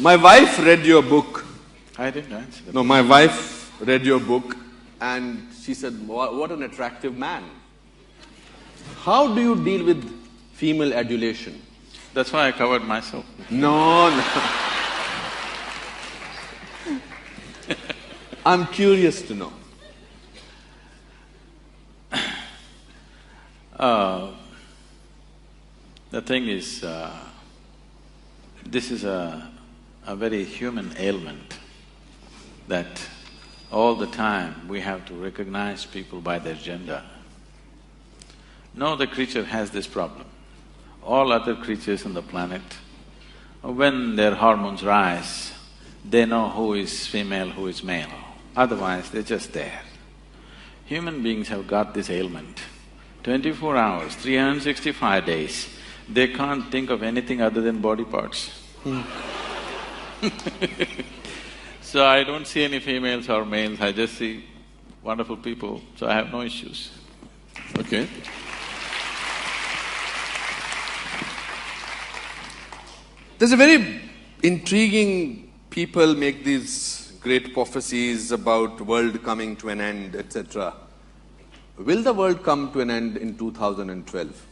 My wife read your book. I didn't answer that. No, my wife read your book and she said, what an attractive man. How do you deal with female adulation? That's why I covered myself. No, no. I'm curious to know. The thing is, this is a very human ailment that all the time we have to recognize people by their gender. No other creature has this problem. All other creatures on the planet, when their hormones rise, they know who is female, who is male. Otherwise, they're just there. Human beings have got this ailment. 24 hours, 365 days, they can't think of anything other than body parts. So I don't see any females or males, I just see wonderful people, so I have no issues. Okay. There's a very intriguing… people make these great prophecies about world coming to an end, etc. Will the world come to an end in 2012?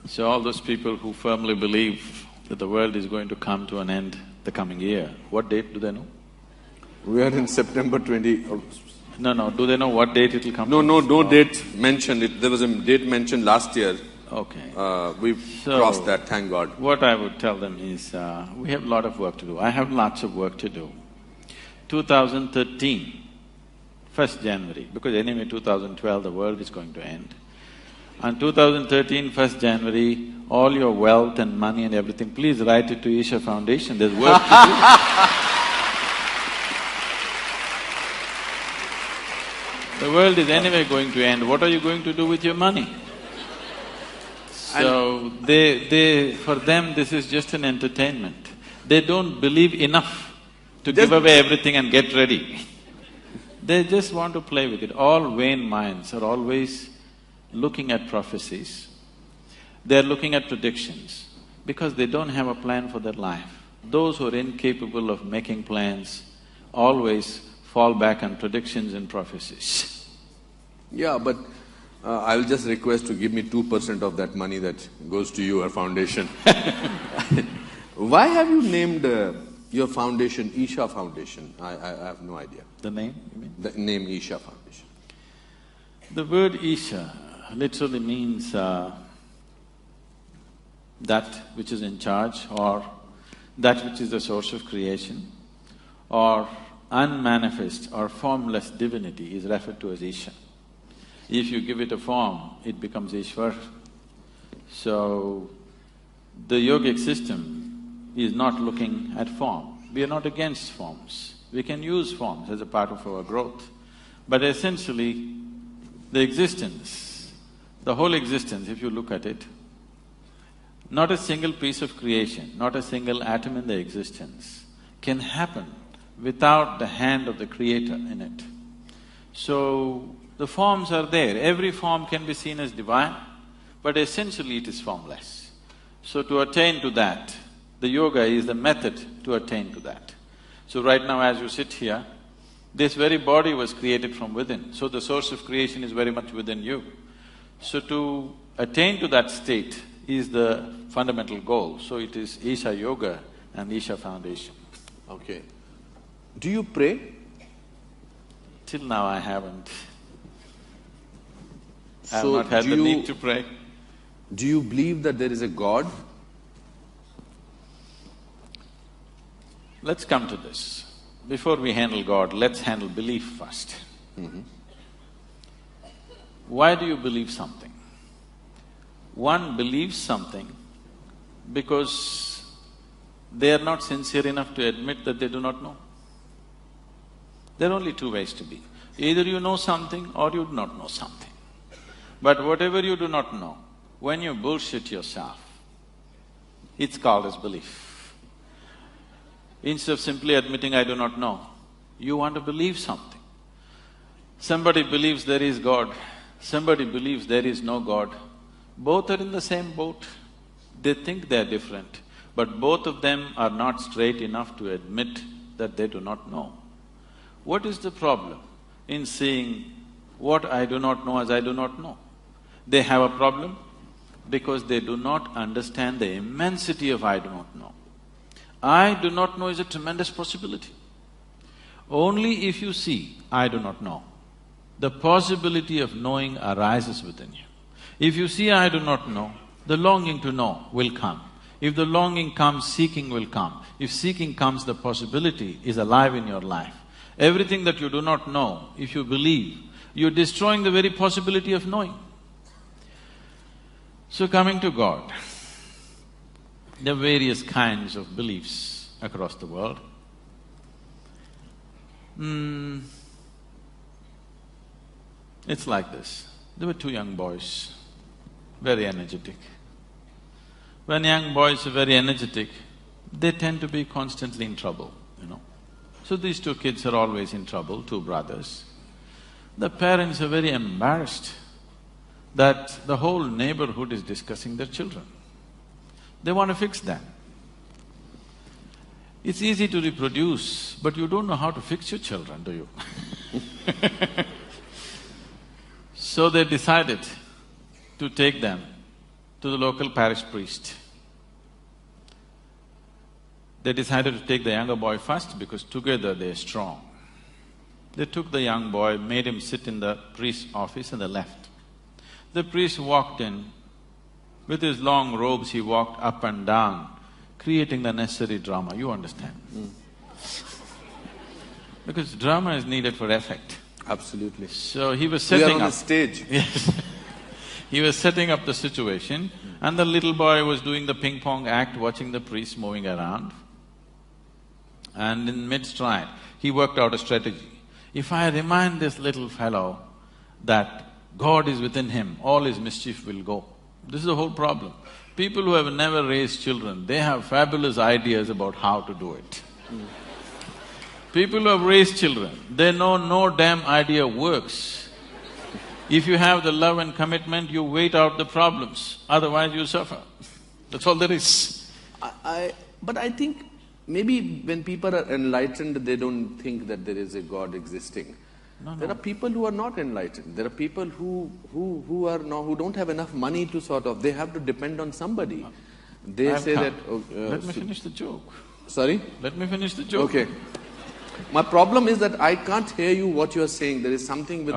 So all those people who firmly believe that the world is going to come to an end the coming year, what date do they know? We are in September 20… No, do they know what date it will come? No date mentioned. There was a date mentioned last year. Okay. We've crossed that, thank God. What I would tell them is, we have a lot of work to do. I have lots of work to do. 2013, 1st January, because anyway 2012 the world is going to end. On 2013, 1st January, all your wealth and money and everything, please write it to Isha Foundation, there's work to do. The world is anyway going to end, what are you going to do with your money? So for them this is just an entertainment. They don't believe enough to give away everything and get ready. They just want to play with it. All vain minds are always looking at prophecies. They're looking at predictions because they don't have a plan for their life. Those who are incapable of making plans always fall back on predictions and prophecies. Yeah, but I'll just request to give me 2% of that money that goes to your foundation. Why have you named your foundation Isha Foundation? I have no idea. The name, you mean? The name Isha Foundation. The word Isha literally means that which is in charge, or that which is the source of creation, or unmanifest or formless divinity is referred to as Isha. If you give it a form, it becomes Ishwar. So, the yogic system is not looking at form. We are not against forms. We can use forms as a part of our growth. But essentially, the existence, the whole existence, if you look at it, not a single piece of creation, not a single atom in the existence can happen without the hand of the Creator in it. So, the forms are there. Every form can be seen as divine, but essentially it is formless. So to attain to that, the yoga is the method to attain to that. So right now as you sit here, this very body was created from within, so the source of creation is very much within you. So to attain to that state is the fundamental goal. So it is Isha Yoga and Isha Foundation. Okay. Do you pray? Till now I haven't. I have So not had the need to pray. Do you believe that there is a God? Let's come to this. Before we handle God, let's handle belief first. Why do you believe something? One believes something because they are not sincere enough to admit that they do not know. There are only two ways to be. Either you know something or you do not know something. But whatever you do not know, when you bullshit yourself, it's called as belief. Instead of simply admitting, I do not know, you want to believe something. Somebody believes there is God, somebody believes there is no God. Both are in the same boat. They think they're different, but both of them are not straight enough to admit that they do not know. What is the problem in seeing what I do not know as I do not know? They have a problem because they do not understand the immensity of I do not know. I do not know is a tremendous possibility. Only if you see I do not know, the possibility of knowing arises within you. If you see I do not know, the longing to know will come. If the longing comes, seeking will come. If seeking comes, the possibility is alive in your life. Everything that you do not know, if you believe, you're destroying the very possibility of knowing. So coming to God, there are various kinds of beliefs across the world. It's like this. There were two young boys, very energetic. When young boys are very energetic, they tend to be constantly in trouble, you know. So these two kids are always in trouble, two brothers. The parents are very embarrassed that the whole neighborhood is discussing their children. They want to fix them. It's easy to reproduce, but you don't know how to fix your children, do you? So they decided to take them to the local parish priest. They decided to take the younger boy first because together they're strong. They took the young boy, made him sit in the priest's office and they left. The priest walked in. With his long robes, he walked up and down, creating the necessary drama, you understand? Because drama is needed for effect. Absolutely. So he was setting up… We are on the stage. Yes. He was setting up the situation and the little boy was doing the ping-pong act, watching the priest moving around. And in mid-stride, he worked out a strategy. If I remind this little fellow that God is within him, all his mischief will go. This is the whole problem. People who have never raised children, they have fabulous ideas about how to do it. People who have raised children, they know no damn idea works. If you have the love and commitment, you wait out the problems, otherwise you suffer. That's all there is. But I think maybe when people are enlightened, they don't think that there is a God existing. No. There are people who are not enlightened. There are people who don't have enough money to sort of… they have to depend on somebody. They say that… Let me finish the joke. Sorry? Let me finish the joke. Okay. My problem is that I can't hear you what you are saying. There is something with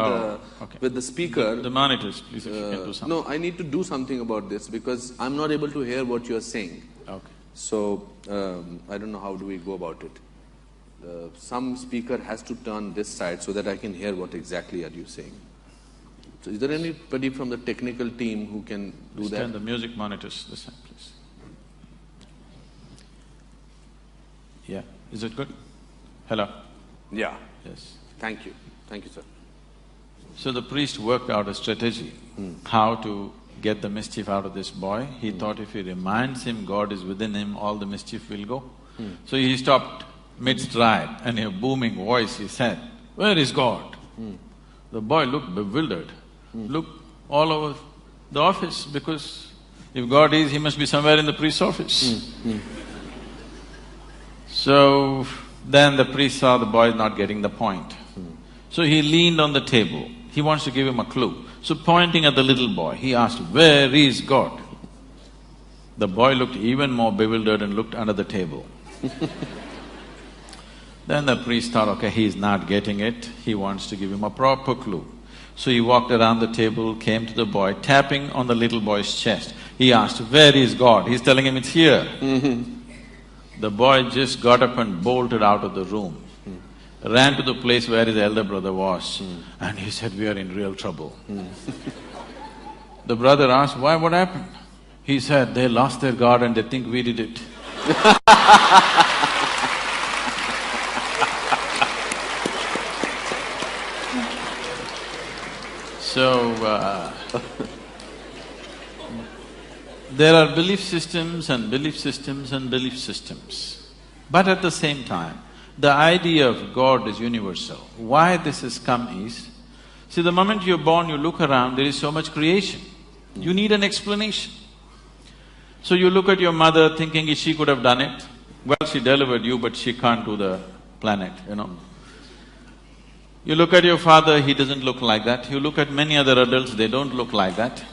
with the speaker. The monitors, please, if you can do something. No, I need to do something about this because I'm not able to hear what you are saying. Okay. So, I don't know how do we go about it. Some speaker has to turn this side so that I can hear what exactly are you saying. So is there anybody from the technical team who can do that? Turn the music monitors this side, please. Yeah, is it good? Hello? Yeah. Yes. Thank you. Thank you, sir. So the priest worked out a strategy, how to get the mischief out of this boy. He thought if he reminds him God is within him, all the mischief will go. So he stopped mid-stride and in a booming voice he said, "Where is God?" The boy looked bewildered, looked all over the office because if God is, he must be somewhere in the priest's office. So then the priest saw the boy not getting the point. So he leaned on the table. He wants to give him a clue. So pointing at the little boy, he asked, "Where is God?" The boy looked even more bewildered and looked under the table. Then the priest thought, okay, he's not getting it, he wants to give him a proper clue. So he walked around the table, came to the boy, tapping on the little boy's chest. He asked, "Where is God?" He's telling him it's here. The boy just got up and bolted out of the room, ran to the place where his elder brother was, and he said, "We are in real trouble." The brother asked, "Why, what happened?" He said, "They lost their God and they think we did it." So, there are belief systems and belief systems and belief systems. But at the same time, the idea of God is universal. Why this has come is, see, the moment you're born, you look around, there is so much creation. You need an explanation. So you look at your mother thinking she could have done it. Well, she delivered you, but she can't do the planet, you know. You look at your father, he doesn't look like that. You look at many other adults, they don't look like that.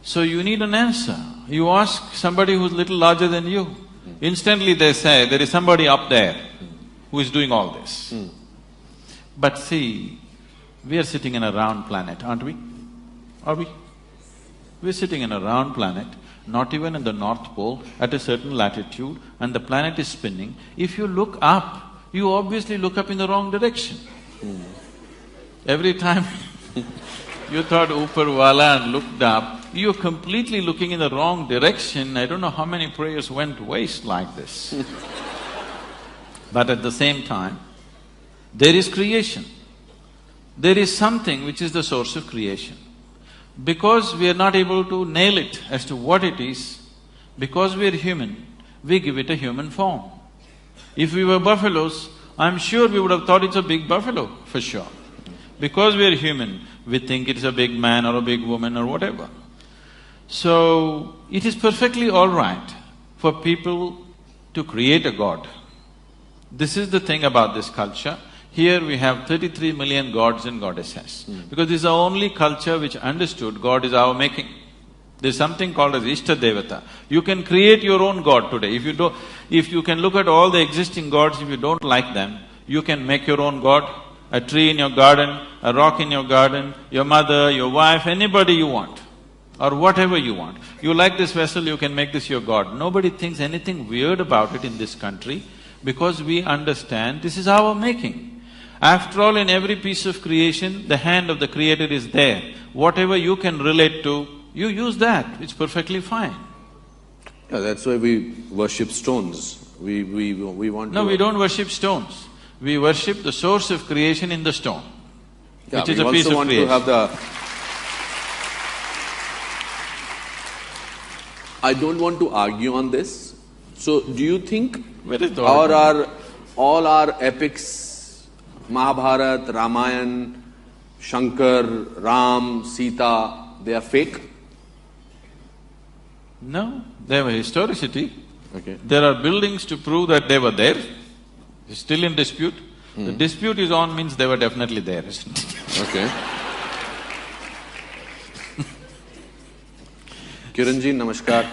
So you need an answer. You ask somebody who's little larger than you. Instantly they say, there is somebody up there who is doing all this. But see, we are sitting in a round planet, aren't we? Are we? We're sitting in a round planet, not even in the North Pole, at a certain latitude, and the planet is spinning. If you look up, you obviously look up in the wrong direction. Every time you thought upar wala and looked up, you're completely looking in the wrong direction. I don't know how many prayers went waste like this. But at the same time, there is creation. There is something which is the source of creation. Because we are not able to nail it as to what it is, because we are human, we give it a human form. If we were buffaloes, I'm sure we would have thought it's a big buffalo, for sure. Because we are human, we think it's a big man or a big woman or whatever. So, it is perfectly all right for people to create a god. This is the thing about this culture. Here we have 33 million gods and goddesses, because this is the only culture which understood God is our making. There's something called as Ishta Devata. You can create your own god today. If you can look at all the existing gods, if you don't like them, you can make your own god, a tree in your garden, a rock in your garden, your mother, your wife, anybody you want, or whatever you want. You like this vessel, you can make this your god. Nobody thinks anything weird about it in this country, because we understand this is our making. After all, in every piece of creation, the hand of the Creator is there. Whatever you can relate to, you use that, it's perfectly fine. Yeah, that's why we worship stones. We want No, to… we don't worship stones. We worship the source of creation in the stone, Yeah, which is a piece of we also want creation. to have the… I don't want to argue on this. So, do you think Where is the argument? all our epics, Mahabharata, Ramayana, Shankar, Ram, Sita, they are fake? No, they have a historicity. Okay. There are buildings to prove that they were there. It's still in dispute. The dispute is on means they were definitely there, isn't it? Okay. Kiranji, namaskar.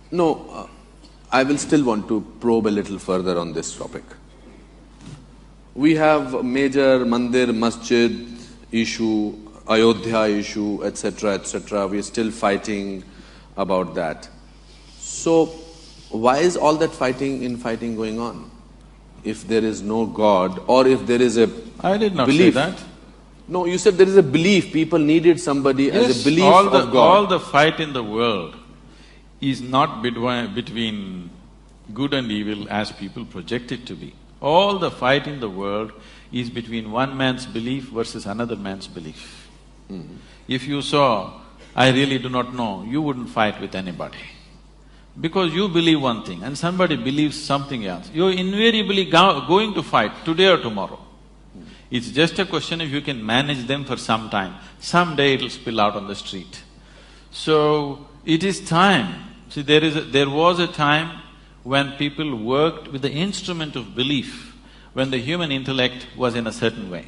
No, I will still want to probe a little further on this topic. We have a major mandir, masjid issue, Ayodhya issue, etc., etc. We are still fighting about that. So, why is all that fighting going on? If there is no God, or if there is a I did not belief. say that. No, you said there is a belief, people needed somebody as a belief all of God. all the fight in the world is not between good and evil as people project it to be. All the fight in the world is between one man's belief versus another man's belief. If you saw, I really do not know, you wouldn't fight with anybody. Because you believe one thing and somebody believes something else, you're invariably going to fight today or tomorrow. It's just a question if you can manage them for some time. Someday it'll spill out on the street. So, it is time. See, there was a time when people worked with the instrument of belief, when the human intellect was in a certain way.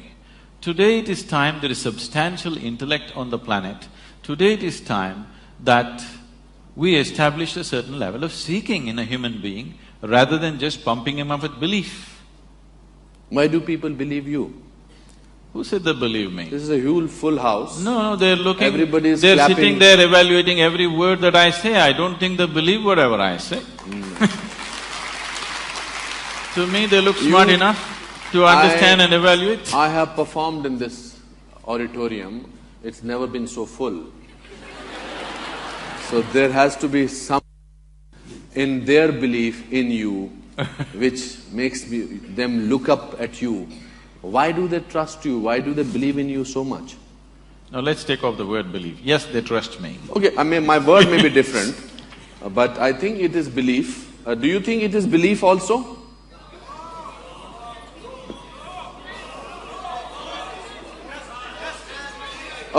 Today it is time there is substantial intellect on the planet. Today it is time that we establish a certain level of seeking in a human being rather than just pumping him up with belief. Why do people believe you? Who said they believe me? This is a huge full house. No, they're looking… Everybody is they're clapping. sitting there evaluating every word that I say. I don't think they believe whatever I say. To me, they look smart enough to understand and evaluate. I have performed in this auditorium, it's never been so full. So there has to be some in their belief in you which makes them look up at you. Why do they trust you? Why do they believe in you so much? Now let's take off the word belief. Yes, they trust me. Okay, I mean, my word may be different, but I think it is belief. Do you think it is belief also?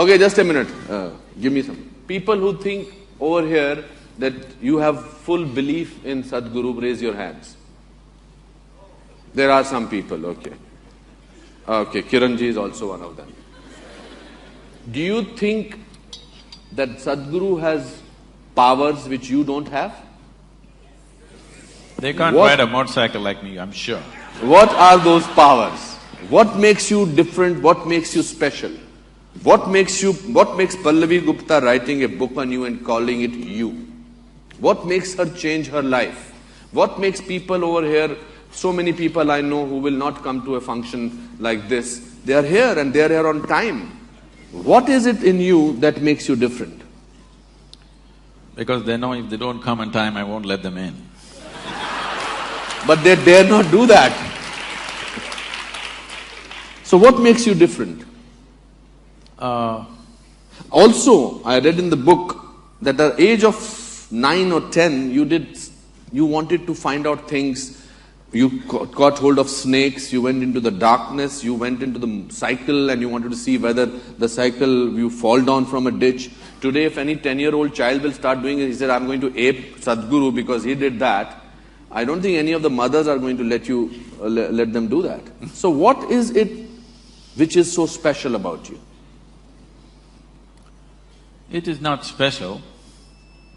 Okay, just a minute. Give me some. People who think over here that you have full belief in Sadhguru, raise your hands. There are some people, okay. Okay, Kiranji is also one of them. Do you think that Sadhguru has powers which you don't have? They can't ride a motorcycle like me, I'm sure. What are those powers? What makes you different? What makes you special? What makes Pallavi Gupta writing a book on you and calling it you? What makes her change her life? What makes people over here, so many people I know who will not come to a function like this, they are here and they are here on time. What is it in you that makes you different? Because they know if they don't come on time, I won't let them in. But they dare not do that. So what makes you different? Also, I read in the book that at the age of 9 or 10, you wanted to find out things. You caught hold of snakes, you went into the darkness, you went into the cycle and you wanted to see whether the cycle, you fall down from a ditch. Today, if any 10-year-old child will start doing it, he said, I'm going to ape Sadhguru because he did that. I don't think any of the mothers are going to let them do that. So what is it which is so special about you? It is not special.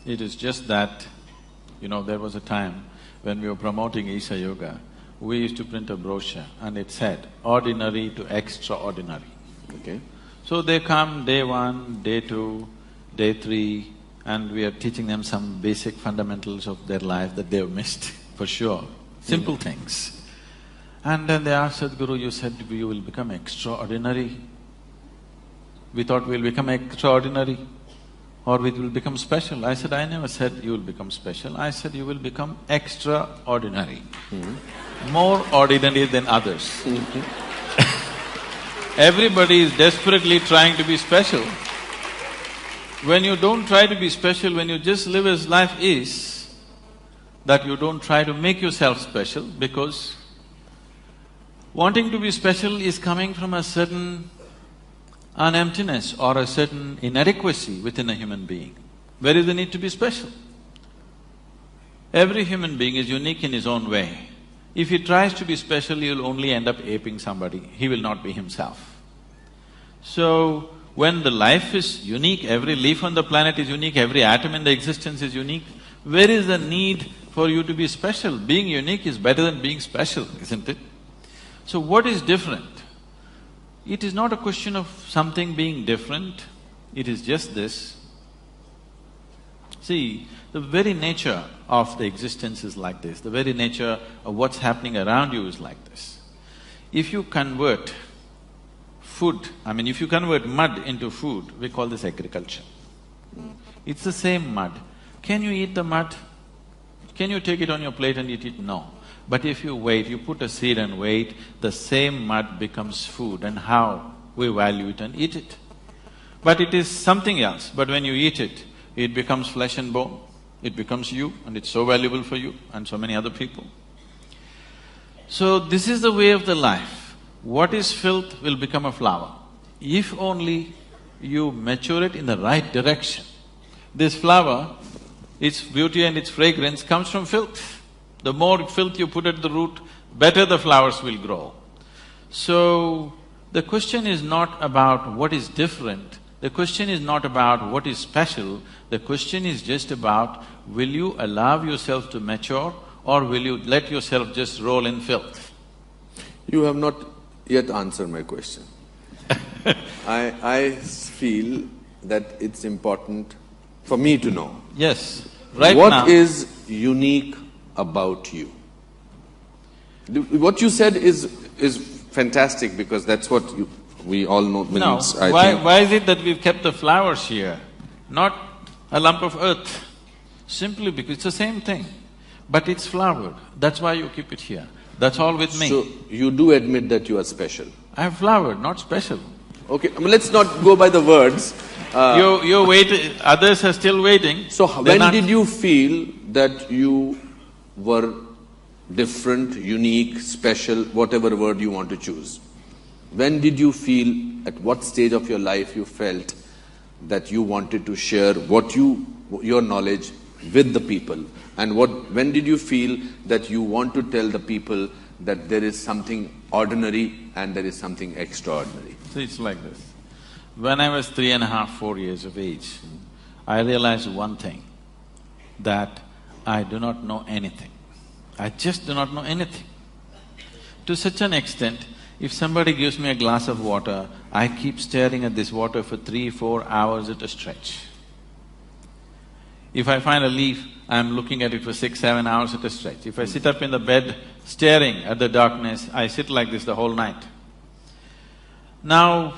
It is just that, there was a time when we were promoting Isha Yoga, we used to print a brochure and it said, ordinary to extraordinary. Okay. So they come day 1, day 2, day 3, and we are teaching them some basic fundamentals of their life that they've missed, for sure. Simple things. And then they asked Sadhguru, you said you will become extraordinary. We thought we'll become extraordinary or we will become special. I said, I never said you will become special, I said you will become extraordinary. More ordinary than others. Everybody is desperately trying to be special. When you don't try to be special, when you just live as life is, that you don't try to make yourself special, because wanting to be special is coming from a certain an emptiness or a certain inadequacy within a human being. Where is the need to be special? Every human being is unique in his own way. If he tries to be special, he'll only end up aping somebody, he will not be himself. So, when the life is unique, every leaf on the planet is unique, every atom in the existence is unique, where is the need for you to be special? Being unique is better than being special, isn't it? So what is different? It is not a question of something being different, it is just this. See, the very nature of the existence is like this, the very nature of what's happening around you is like this. If you convert food, if you convert mud into food, we call this agriculture. It's the same mud. Can you eat the mud? Can you take it on your plate and eat it? No. But if you wait, you put a seed and wait, the same mud becomes food, and how we value it and eat it. But it is something else, but when you eat it, it becomes flesh and bone, it becomes you, and it's so valuable for you and so many other people. So this is the way of the life. What is filth will become a flower, if only you mature it in the right direction. This flower, its beauty and its fragrance comes from filth. The more filth you put at the root, better the flowers will grow. So, the question is not about what is different, the question is not about what is special, the question is just about, will you allow yourself to mature or will you let yourself just roll in filth? You have not yet answered my question. I feel that it's important for me to know. Yes, right now. What is unique about you? What you said is fantastic, because that's what we all know means, no, why is it that we've kept the flowers here, not a lump of earth? Simply because it's the same thing, but it's flowered, that's why you keep it here. That's all with me. So, you do admit that you are special? I have flowered, not special. Okay, let's not go by the words. You're waiting, others are still waiting. So, when did you feel that you were different, unique, special, whatever word you want to choose? When did you feel, at what stage of your life you felt that you wanted to share your knowledge with the people? And when did you feel that you want to tell the people that there is something ordinary and there is something extraordinary? So it's like this. When I was 3.5, 4 years of age, I realized one thing, that I do not know anything. I just do not know anything. To such an extent, if somebody gives me a glass of water, I keep staring at this water for 3-4 hours at a stretch. If I find a leaf, I'm looking at it for 6-7 hours at a stretch. If I sit up in the bed staring at the darkness, I sit like this the whole night. Now,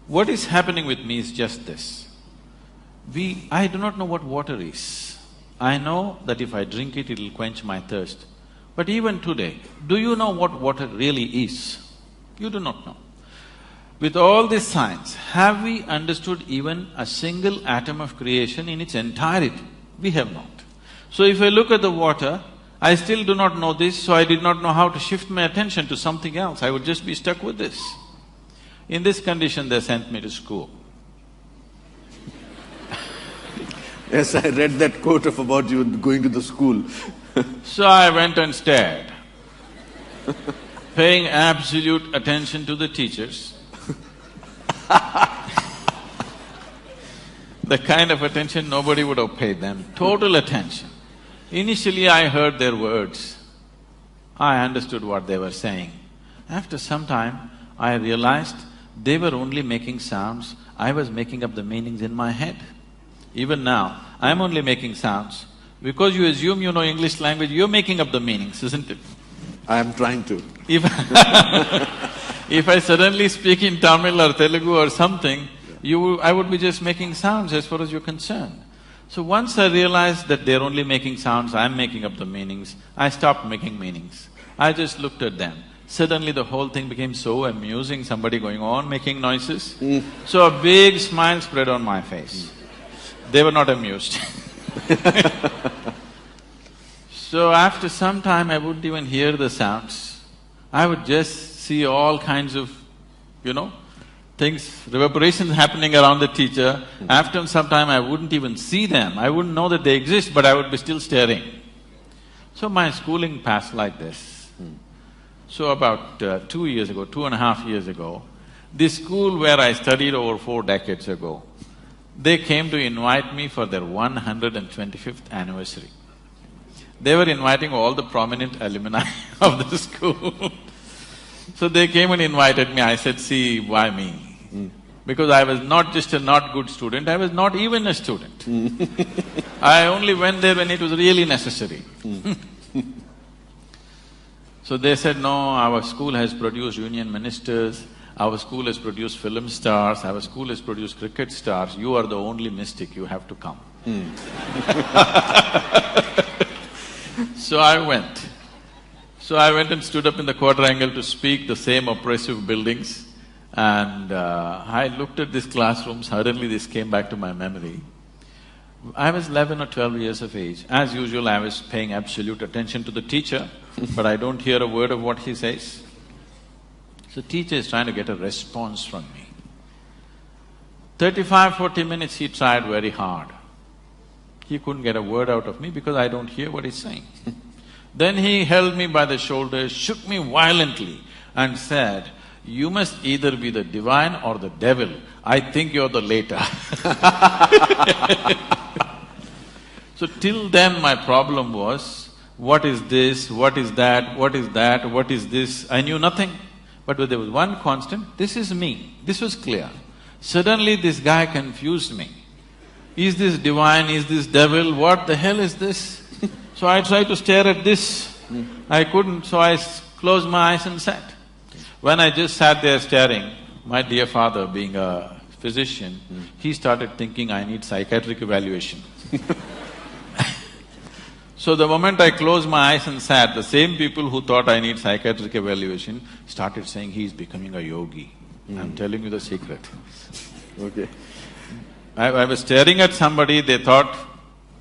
what is happening with me is just this. I do not know what water is. I know that if I drink it, it'll quench my thirst. But even today, do you know what water really is? You do not know. With all this science, have we understood even a single atom of creation in its entirety? We have not. So if I look at the water, I still do not know this, so I did not know how to shift my attention to something else. I would just be stuck with this. In this condition, they sent me to school. Yes, I read that quote about you going to the school. So I went and stared, paying absolute attention to the teachers. The kind of attention nobody would have paid them, total attention. Initially I heard their words, I understood what they were saying. After some time, I realized they were only making sounds, I was making up the meanings in my head. Even now, I'm only making sounds. Because you assume you know English language, you're making up the meanings, isn't it? I am trying to. If if I suddenly speak in Tamil or Telugu or something, I would be just making sounds as far as you're concerned. So once I realized that they're only making sounds, I'm making up the meanings, I stopped making meanings. I just looked at them. Suddenly the whole thing became so amusing, somebody going on making noises. So a big smile spread on my face. They were not amused. So after some time, I wouldn't even hear the sounds. I would just see all kinds of, things, reverberations happening around the teacher. After some time, I wouldn't even see them. I wouldn't know that they exist, but I would be still staring. So my schooling passed like this. So about 2 years ago, 2.5 years ago, this school where I studied over 4 decades ago, they came to invite me for their 125th anniversary. They were inviting all the prominent alumni of the school. So they came and invited me. I said, see, why me? Because I was not just a not good student, I was not even a student. I only went there when it was really necessary. So they said, no, our school has produced union ministers, our school has produced film stars, our school has produced cricket stars, you are the only mystic, you have to come. So I went. So I went and stood up in the quadrangle to speak the same oppressive buildings, and I looked at this classroom, suddenly this came back to my memory. I was 11 or 12 years of age. As usual, I was paying absolute attention to the teacher, but I don't hear a word of what he says. So teacher is trying to get a response from me. 35-40 minutes he tried very hard. He couldn't get a word out of me because I don't hear what he's saying. Then he held me by the shoulders, shook me violently and said, you must either be the divine or the devil. I think you're the latter. So till then my problem was, what is this, what is that, what is that, what is this? I knew nothing. But there was one constant, this is me. This was clear. Suddenly this guy confused me. Is this divine, is this devil, what the hell is this? So I tried to stare at this. I couldn't, so I closed my eyes and sat. When I just sat there staring, my dear father, being a physician, he started thinking I need psychiatric evaluation. So the moment I closed my eyes and sat, the same people who thought I need psychiatric evaluation started saying he's becoming a yogi. I'm telling you the secret. Okay. I was staring at somebody, they thought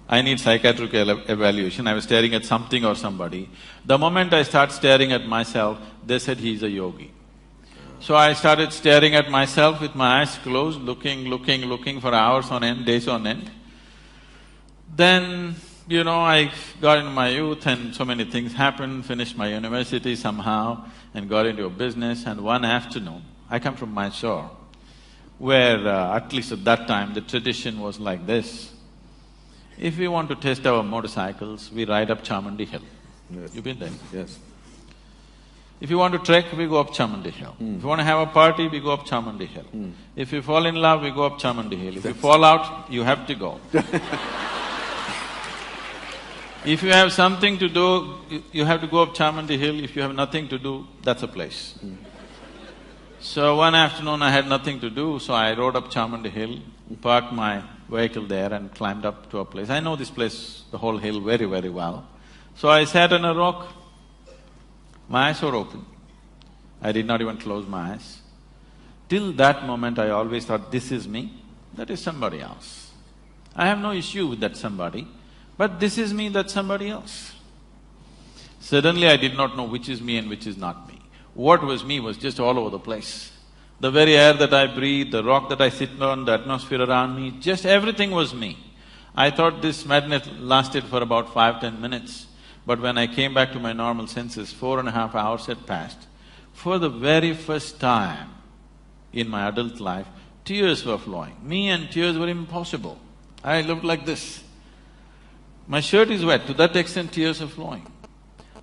I need psychiatric evaluation, I was staring at something or somebody. The moment I start staring at myself, they said he's a yogi. So I started staring at myself with my eyes closed, looking for hours on end, days on end. Then, I got into my youth and so many things happened, finished my university somehow and got into a business. And one afternoon, I come from Mysore, where at least at that time the tradition was like this. If we want to test our motorcycles, we ride up Chamandi Hill. Yes. You've been there? Yes. If you want to trek, we go up Chamandi Hill. If you want to have a party, we go up Chamandi Hill. If you fall in love, we go up Chamandi Hill. If you fall out, you have to go. If you have something to do, you have to go up Chamandi Hill. If you have nothing to do, that's a place. So one afternoon I had nothing to do, so I rode up Chamandi Hill, parked my vehicle there and climbed up to a place. I know this place, the whole hill very, very well. So I sat on a rock, my eyes were open. I did not even close my eyes. Till that moment I always thought, this is me, that is somebody else. I have no issue with that somebody, but this is me, that's somebody else. Suddenly I did not know which is me and which is not me. What was me was just all over the place. The very air that I breathe, the rock that I sit on, the atmosphere around me, just everything was me. I thought this madness lasted for about 5–10 minutes, but when I came back to my normal senses, 4.5 hours had passed. For the very first time in my adult life, tears were flowing. Me and tears were impossible. I looked like this. My shirt is wet, to that extent tears are flowing.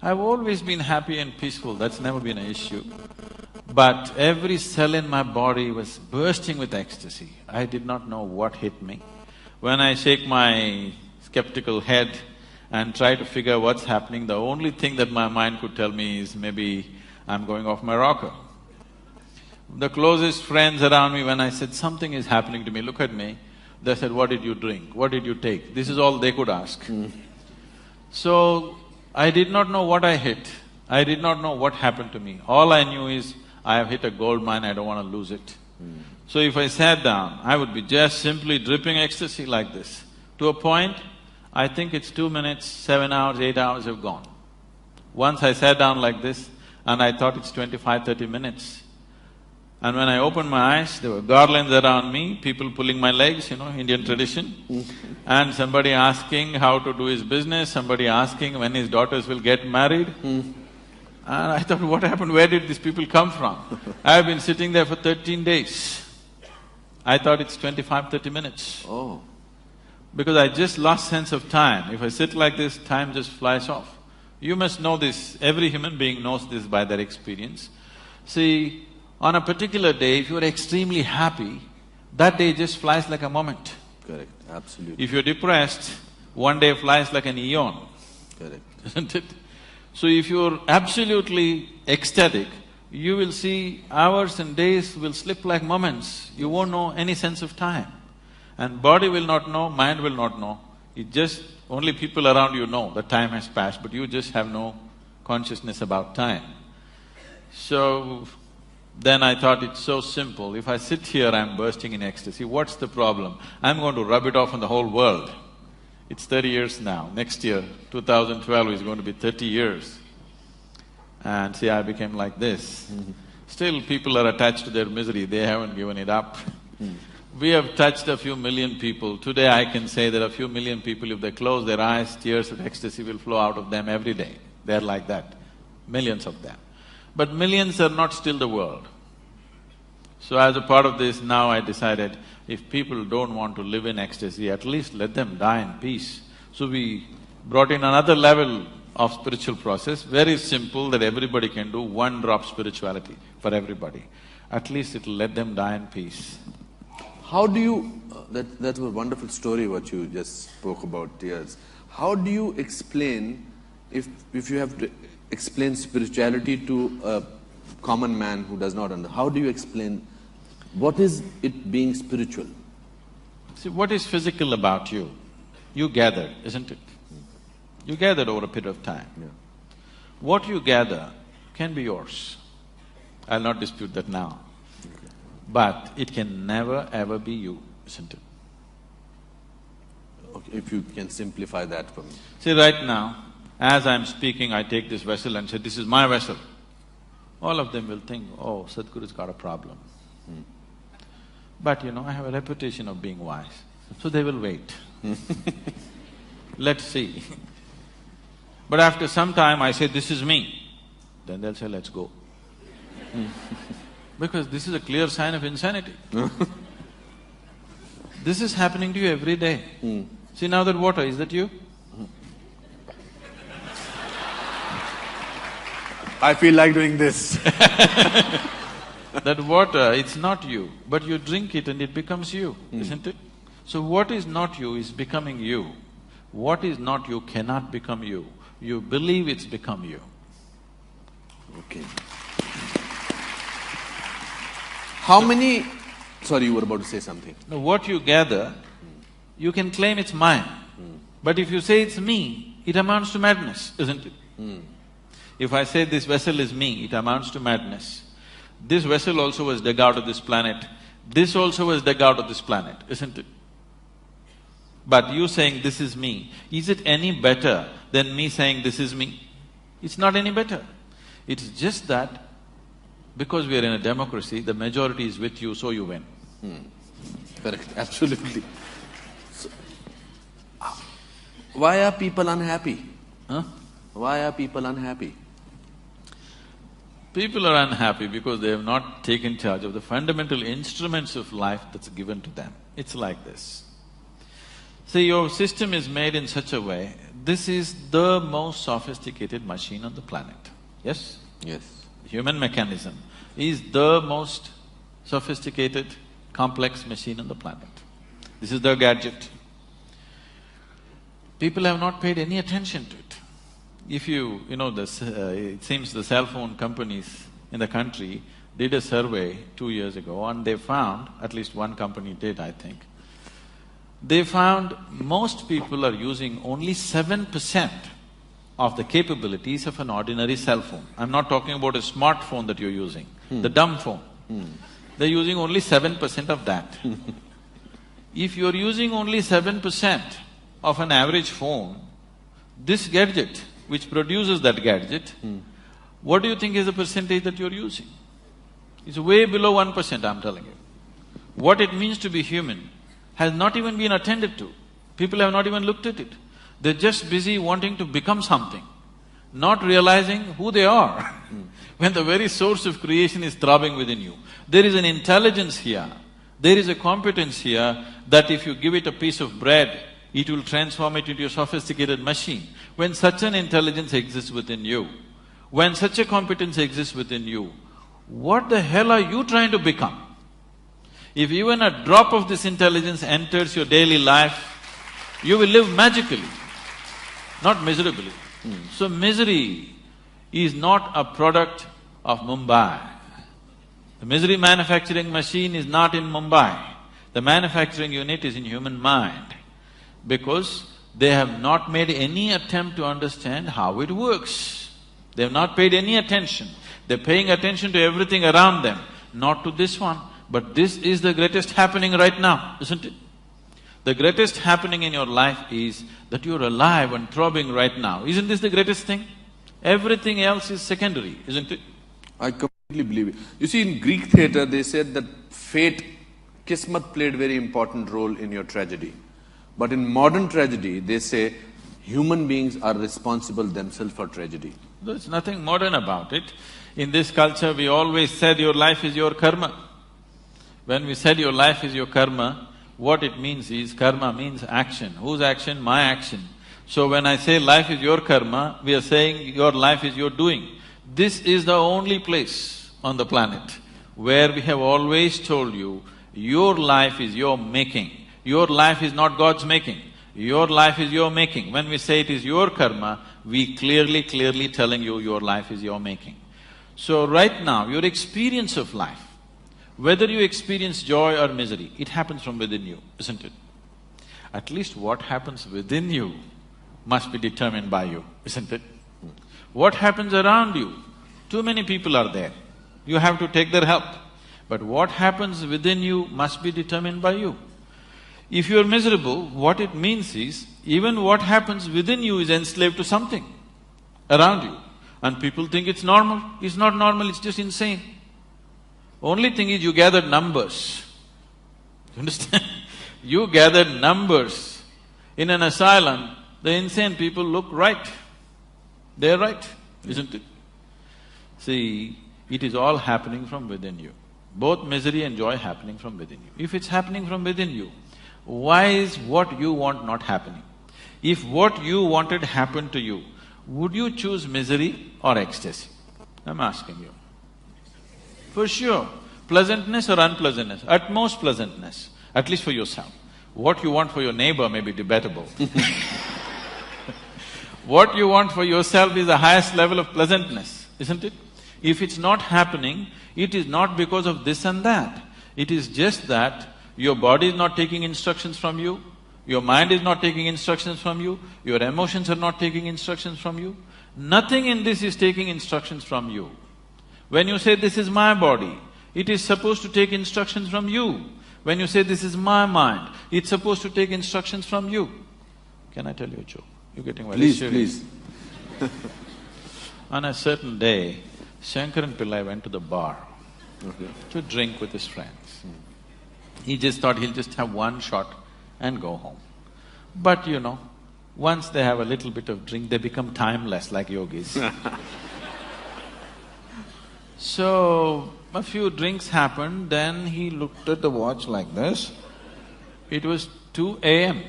I've always been happy and peaceful, that's never been an issue. But every cell in my body was bursting with ecstasy. I did not know what hit me. When I shake my skeptical head and try to figure what's happening, the only thing that my mind could tell me is maybe I'm going off my rocker. The closest friends around me, when I said, something is happening to me, look at me, they said, what did you drink? What did you take? This is all they could ask. So, I did not know what I hit. I did not know what happened to me. All I knew is, I have hit a gold mine, I don't want to lose it. So if I sat down, I would be just simply dripping ecstasy like this. To a point, I think it's 2 minutes, 7 hours, 8 hours have gone. Once I sat down like this, and I thought it's 25–30 minutes. And when I opened my eyes, there were garlands around me, people pulling my legs, Indian tradition. And somebody asking how to do his business, somebody asking when his daughters will get married. And I thought, what happened? Where did these people come from? I've been sitting there for 13 days. I thought it's 25–30 minutes. Oh. Because I just lost sense of time. If I sit like this, time just flies off. You must know this, every human being knows this by their experience. See, on a particular day, if you are extremely happy, that day just flies like a moment. Correct, absolutely. If you're depressed, one day flies like an eon. Correct. Isn't it? So if you're absolutely ecstatic, you will see hours and days will slip like moments. You won't know any sense of time. And body will not know, mind will not know. It just… only people around you know that time has passed, but you just have no consciousness about time. So, then I thought it's so simple, if I sit here, I'm bursting in ecstasy, what's the problem? I'm going to rub it off on the whole world. It's 30 years now, next year, 2012 is going to be 30 years. And see, I became like this. Still, people are attached to their misery, they haven't given it up. We have touched a few million people. Today I can say that a few million people, if they close their eyes, tears of ecstasy will flow out of them every day. They're like that, millions of them. But millions are not still the world. So as a part of this, now I decided, if people don't want to live in ecstasy, at least let them die in peace. So we brought in another level of spiritual process, very simple, that everybody can do, one drop spirituality for everybody. At least it'll let them die in peace. How do you… that's a wonderful story what you just spoke about, tears. How do you explain, if you have to explain spirituality to a common man who does not understand, how do you explain, what is it being spiritual? See, what is physical about you? You gathered, isn't it? You gathered over a period of time. Yeah. What you gather can be yours. I'll not dispute that now. But it can never ever be you, isn't it? Okay, if you can simplify that for me. See, right now, as I'm speaking, I take this vessel and say, this is my vessel. all of them will think, oh, Sadhguru's got a problem. But I have a reputation of being wise, so they will wait. Let's see. But after some time I say, this is me, then they'll say, let's go. Because this is a clear sign of insanity. This is happening to you every day. See now that water, is that you? I feel like doing this. That water, it's not you, but you drink it and it becomes you, isn't it? So what is not you is becoming you. What is not you cannot become you. You believe it's become you. Okay. How many… Sorry, you were about to say something. Now what you gather, you can claim it's mine. But if you say it's me, it amounts to madness, isn't it? If I say this vessel is me, it amounts to madness. This vessel also was dug out of this planet, this also was dug out of this planet, isn't it? But you saying this is me, is it any better than me saying this is me? It's not any better. It's just that because we are in a democracy, the majority is with you, so you win. Correct, absolutely. So, why are people unhappy? Why are people unhappy? People are unhappy because they have not taken charge of the fundamental instruments of life that's given to them. It's like this. See, your system is made in such a way, this is the most sophisticated machine on the planet, yes? Yes. Human mechanism is the most sophisticated, complex machine on the planet. This is the gadget. People have not paid any attention to it. If it seems the cell phone companies in the country did a survey 2 years ago and they found, at least one company did, I think, they found most people are using only 7% of the capabilities of an ordinary cell phone. I'm not talking about a smartphone that you're using, the dumb phone. They're using only 7% of that. If you're using only 7% of an average phone, this gadget, which produces that gadget, what do you think is the percentage that you're using? It's way below 1%, I'm telling you. What it means to be human has not even been attended to. People have not even looked at it. They're just busy wanting to become something, not realizing who they are. When the very source of creation is throbbing within you, there is an intelligence here, there is a competence here that if you give it a piece of bread, it will transform it into a sophisticated machine. When such an intelligence exists within you, when such a competence exists within you, what the hell are you trying to become? If even a drop of this intelligence enters your daily life, you will live magically, not miserably. So misery is not a product of Mumbai. The misery manufacturing machine is not in Mumbai. The manufacturing unit is in human mind, because they have not made any attempt to understand how it works. They have not paid any attention. They're paying attention to everything around them, not to this one. But this is the greatest happening right now, isn't it? The greatest happening in your life is that you're alive and throbbing right now. Isn't this the greatest thing? Everything else is secondary, isn't it? I completely believe it. You see, in Greek theatre, they said that fate, kismat played very important role in your tragedy. But in modern tragedy, they say human beings are responsible themselves for tragedy. There's nothing modern about it. In this culture, we always said your life is your karma. When we said your life is your karma, what it means is, karma means action. Whose action? My action. So when I say life is your karma, we are saying your life is your doing. This is the only place on the planet where we have always told you, your life is your making. Your life is not God's making. Your life is your making. When we say it is your karma, we clearly telling you your life is your making. So right now, your experience of life, whether you experience joy or misery, it happens from within you, isn't it? At least what happens within you must be determined by you, isn't it? What happens around you? Too many people are there. You have to take their help. But what happens within you must be determined by you. If you're miserable, what it means is, even what happens within you is enslaved to something around you. And people think it's normal. It's not normal, it's just insane. Only thing is you gathered numbers. You understand? You gathered numbers. In an asylum, the insane people look right. They're right, isn't it? See, it is all happening from within you. Both misery and joy happening from within you. If it's happening from within you, why is what you want not happening? If what you wanted happened to you, would you choose misery or ecstasy? I'm asking you. For sure. Pleasantness or unpleasantness? At most pleasantness, at least for yourself. What you want for your neighbor may be debatable. What you want for yourself is the highest level of pleasantness, isn't it? If it's not happening, it is not because of this and that. It is just that your body is not taking instructions from you, your mind is not taking instructions from you, your emotions are not taking instructions from you. Nothing in this is taking instructions from you. When you say, this is my body, it is supposed to take instructions from you. When you say, this is my mind, it's supposed to take instructions from you. Can I tell you a joke? You're getting very serious. Please. On a certain day, Shankaran Pillai went to the bar to drink with his friends. He just thought he'll just have one shot and go home. But you know, once they have a little bit of drink, they become timeless like yogis. So, a few drinks happened, then he looked at the watch like this. It was 2 a.m.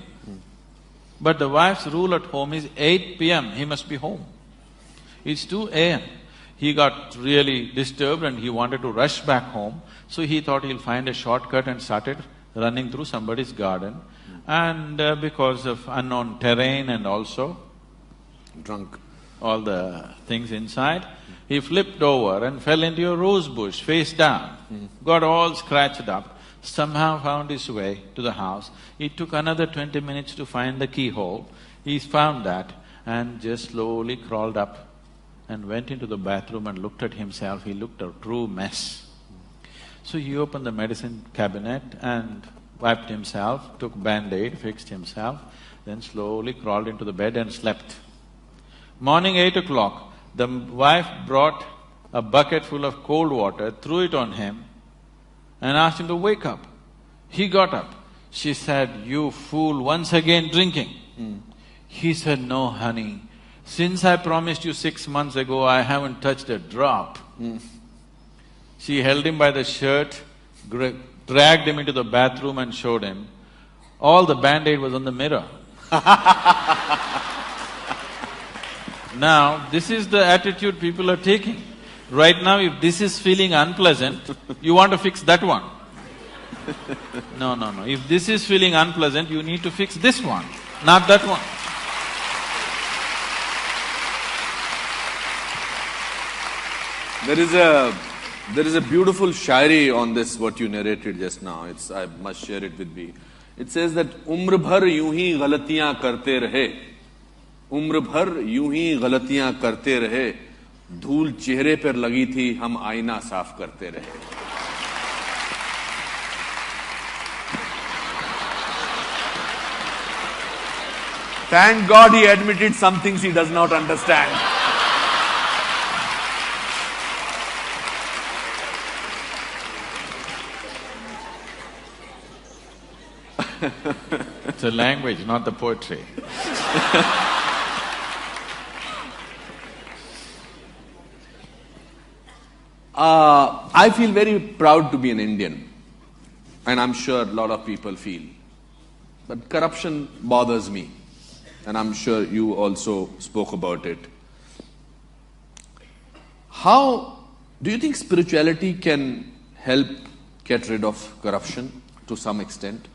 But the wife's rule at home is 8 p.m., he must be home. It's 2 a.m. He got really disturbed and he wanted to rush back home, so he thought he'll find a shortcut and started running through somebody's garden. And because of unknown terrain and also Drunk. all the things inside, he flipped over and fell into a rose bush face down, got all scratched up, somehow found his way to the house. It took another 20 minutes to find the keyhole. He found that and just slowly crawled up and went into the bathroom and looked at himself. He looked a true mess. So he opened the medicine cabinet and wiped himself, took Band-Aid, fixed himself, then slowly crawled into the bed and slept. Morning 8 o'clock, the wife brought a bucket full of cold water, threw it on him and asked him to wake up. He got up. She said, "You fool, once again drinking." He said, "No, honey, since I promised you 6 months ago, I haven't touched a drop." She held him by the shirt, dragged him into the bathroom and showed him. All the Band-Aid was on the mirror. Now, this is the attitude people are taking. Right now, if this is feeling unpleasant, you want to fix that one. No, no, no. If this is feeling unpleasant, you need to fix this one, not that one. There is a beautiful shairi on this, what you narrated just now. I must share it with me. It says that umr bhar यूं ही गलतियां करते रहे, उम्र भर यूं ही गलतियां करते रहे, धूल चेहरे पर लगी थी, हम आईना साफ करते रहे. Thank God he admitted some things he does not understand. It's a language, not the poetry. I feel very proud to be an Indian, and I'm sure a lot of people feel. But corruption bothers me, and I'm sure you also spoke about it. How do you think spirituality can help get rid of corruption to some extent?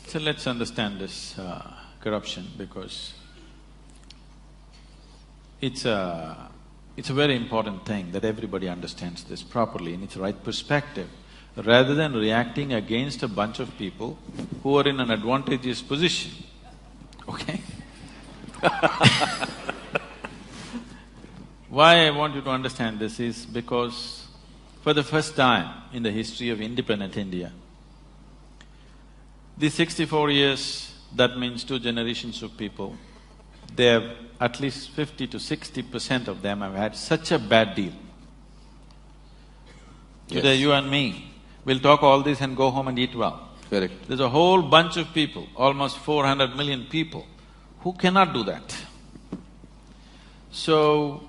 So let's understand this corruption, because it's a very important thing that everybody understands this properly in its right perspective, rather than reacting against a bunch of people who are in an advantageous position, okay? Why I want you to understand this is because for the first time in the history of independent India, the 64 years, that means 2 generations of people, they have at least 50 to 60% of them have had such a bad deal. Today, Yes. you and me will talk all this and go home and eat well. Correct. There's a whole bunch of people, almost 400 million people, who cannot do that. So,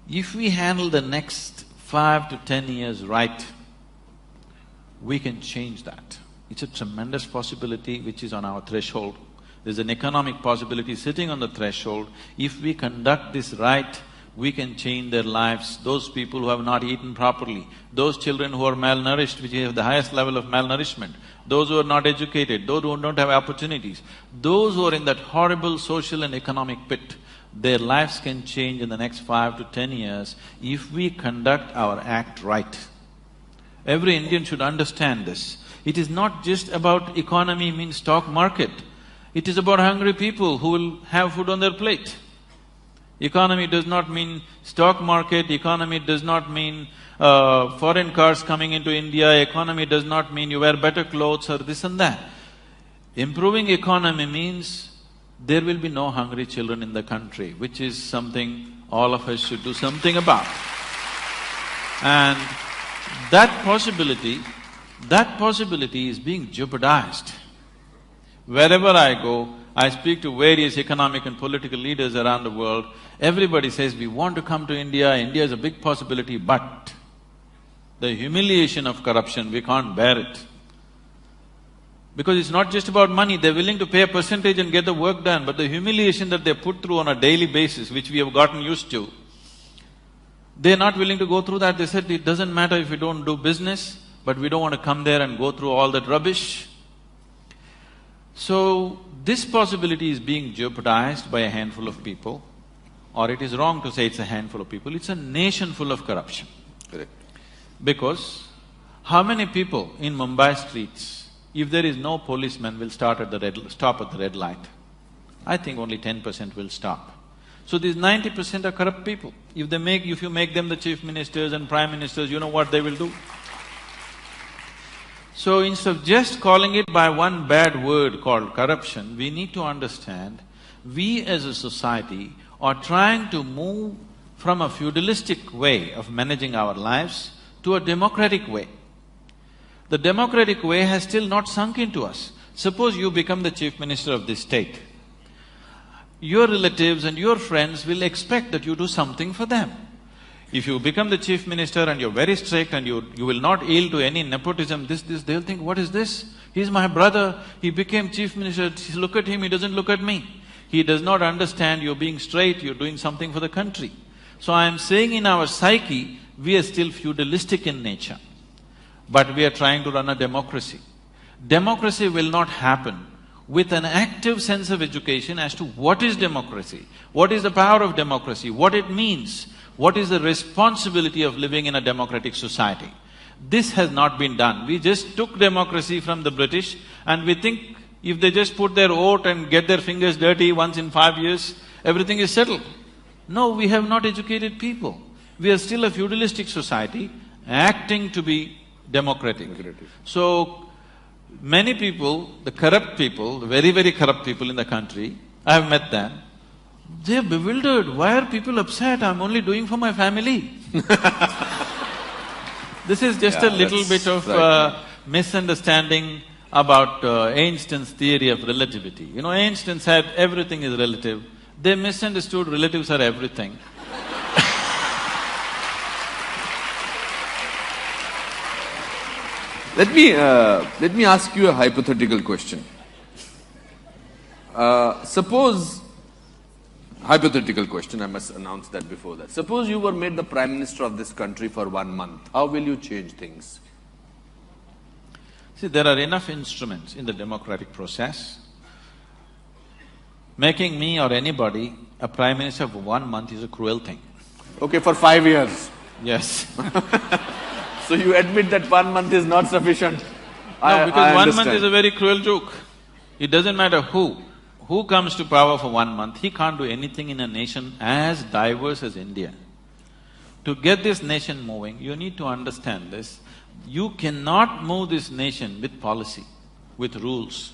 if we handle the next 5 to 10 years right, we can change that. It's a tremendous possibility which is on our threshold. There's an economic possibility sitting on the threshold. If we conduct this right, we can change their lives. Those people who have not eaten properly, those children who are malnourished, which have the highest level of malnourishment, those who are not educated, those who don't have opportunities, those who are in that horrible social and economic pit, their lives can change in the next 5 to 10 years if we conduct our act right. Every Indian should understand this. It is not just about economy means stock market. It is about hungry people who will have food on their plate. Economy does not mean stock market, economy does not mean foreign cars coming into India, economy does not mean you wear better clothes or this and that. Improving economy means there will be no hungry children in the country, which is something all of us should do something about. And that possibility is being jeopardized. Wherever I go, I speak to various economic and political leaders around the world, everybody says, we want to come to India, India is a big possibility, but the humiliation of corruption, we can't bear it. Because it's not just about money, they're willing to pay a percentage and get the work done, but the humiliation that they put through on a daily basis, which we have gotten used to, they're not willing to go through that. They said, it doesn't matter if we don't do business, but we don't want to come there and go through all that rubbish. So, this possibility is being jeopardized by a handful of people, or it is wrong to say it's a handful of people, it's a nation full of corruption. Correct. Because how many people in Mumbai streets, if there is no policeman, will stop at the red light? I think only 10% will stop. So these 90% are corrupt people. If you make them the chief ministers and prime ministers, you know what they will do? So instead of just calling it by one bad word called corruption, we need to understand, we as a society are trying to move from a feudalistic way of managing our lives to a democratic way. The democratic way has still not sunk into us. Suppose you become the chief minister of this state. Your relatives and your friends will expect that you do something for them. If you become the chief minister and you're very strict and you will not yield to any nepotism, they'll think, what is this? He's my brother, he became chief minister, look at him, he doesn't look at me. He does not understand you're being straight, you're doing something for the country. So I'm saying in our psyche, we are still feudalistic in nature, but we are trying to run a democracy. Democracy will not happen with an active sense of education as to what is democracy, what is the power of democracy, what it means, what is the responsibility of living in a democratic society. This has not been done. We just took democracy from the British and we think if they just put their vote and get their fingers dirty once in 5 years, everything is settled. No, we have not educated people. We are still a feudalistic society acting to be democratic. So, many people, the corrupt people, the very, very corrupt people in the country, I have met them, they're bewildered. Why are people upset? I'm only doing for my family. This is just a little bit of misunderstanding about Einstein's theory of relativity. You know, Einstein said everything is relative. They misunderstood relatives are everything. Let me ask you a hypothetical question. Hypothetical question, I must announce that before that. Suppose you were made the Prime Minister of this country for 1 month, how will you change things? See, there are enough instruments in the democratic process. Making me or anybody a Prime Minister for 1 month is a cruel thing. Okay, for 5 years. Yes. So you admit that 1 month is not sufficient? No, because 1 month is a very cruel joke. It doesn't matter who comes to power for 1 month, he can't do anything in a nation as diverse as India. To get this nation moving, you need to understand this. You cannot move this nation with policy, with rules.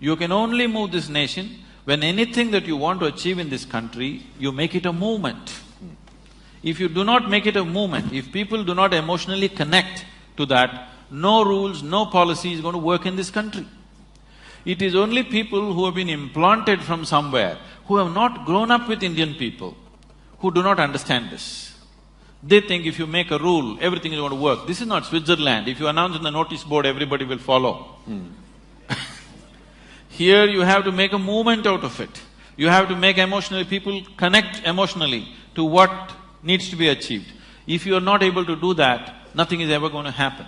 You can only move this nation When anything that you want to achieve in this country, you make it a movement. If you do not make it a movement, if people do not emotionally connect to that, no rules, no policy is going to work in this country. It is only people who have been implanted from somewhere, who have not grown up with Indian people, who do not understand this. They think if you make a rule, everything is going to work. This is not Switzerland. If you announce on the notice board, everybody will follow. Here you have to make a movement out of it. You have to make people connect emotionally to what needs to be achieved. If you are not able to do that, nothing is ever going to happen.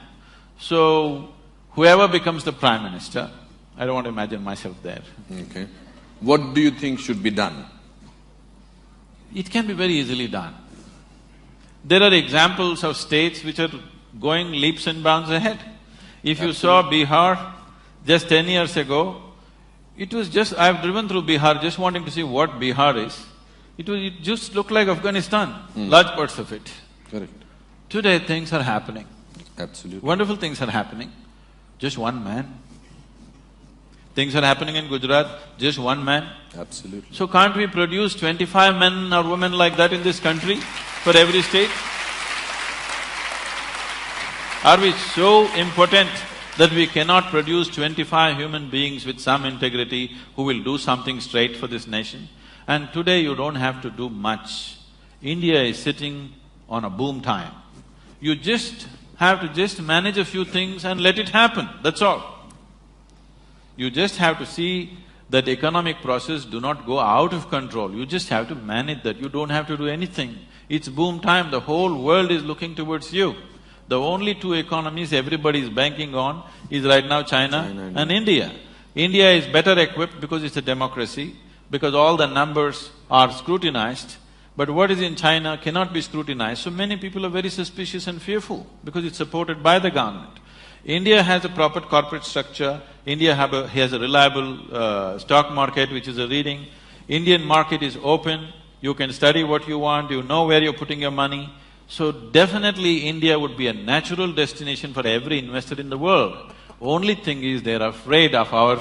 So, whoever becomes the Prime Minister, I don't want to imagine myself there. Okay. What do you think should be done? It can be very easily done. There are examples of states which are going leaps and bounds ahead. If you saw Bihar just 10 years ago, it was just… I've driven through Bihar just wanting to see what Bihar is. It just looked like Afghanistan, large parts of it. Correct. Today things are happening. Absolutely. Wonderful things are happening. Just one man. Things are happening in Gujarat, just one man. Absolutely. So can't we produce 25 men or women like that in this country for every state? Are we so impotent that we cannot produce 25 human beings with some integrity who will do something straight for this nation? And today you don't have to do much. India is sitting on a boom time. You just have to manage a few things and let it happen, that's all. You just have to see that economic process do not go out of control. You just have to manage that. You don't have to do anything. It's boom time, the whole world is looking towards you. The only two economies everybody is banking on is right now China and India. India is better equipped because it's a democracy, because all the numbers are scrutinized, but what is in China cannot be scrutinized. So many people are very suspicious and fearful because it's supported by the government. India has a proper corporate structure, India has a reliable stock market which is a reading. Indian market is open, you can study what you want, you know where you're putting your money. So definitely India would be a natural destination for every investor in the world. Only thing is they're afraid of our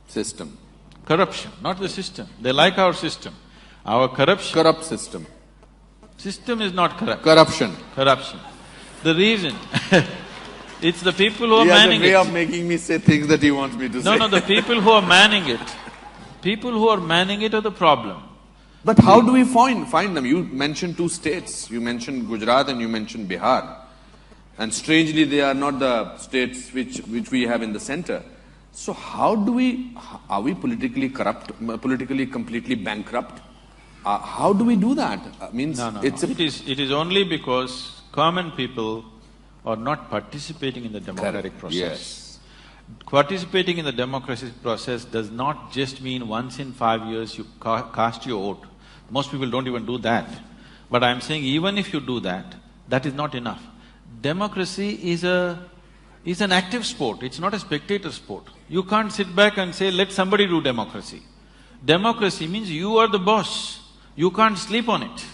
system. Corruption, not the system. They like our system. Our corruption… Corrupt system. System is not corrupt. Corruption. Corruption. The reason it's the people who are He manning it. has a way of making me say things that he wants me to say. No, the people who are manning it. People who are manning it are the problem. But how do we find them? You mentioned two states. You mentioned Gujarat and you mentioned Bihar. And strangely, they are not the states which we have in the center. So how do we… are we politically corrupt, politically completely bankrupt? How do we do that? No. It is only because common people are not participating in the democratic process. Yes. Participating in the democratic process does not just mean once in 5 years you cast your vote. Most people don't even do that. But I'm saying even if you do that, that is not enough. Democracy is an active sport, it's not a spectator sport. You can't sit back and say, let somebody do democracy. Democracy means you are the boss, you can't sleep on it.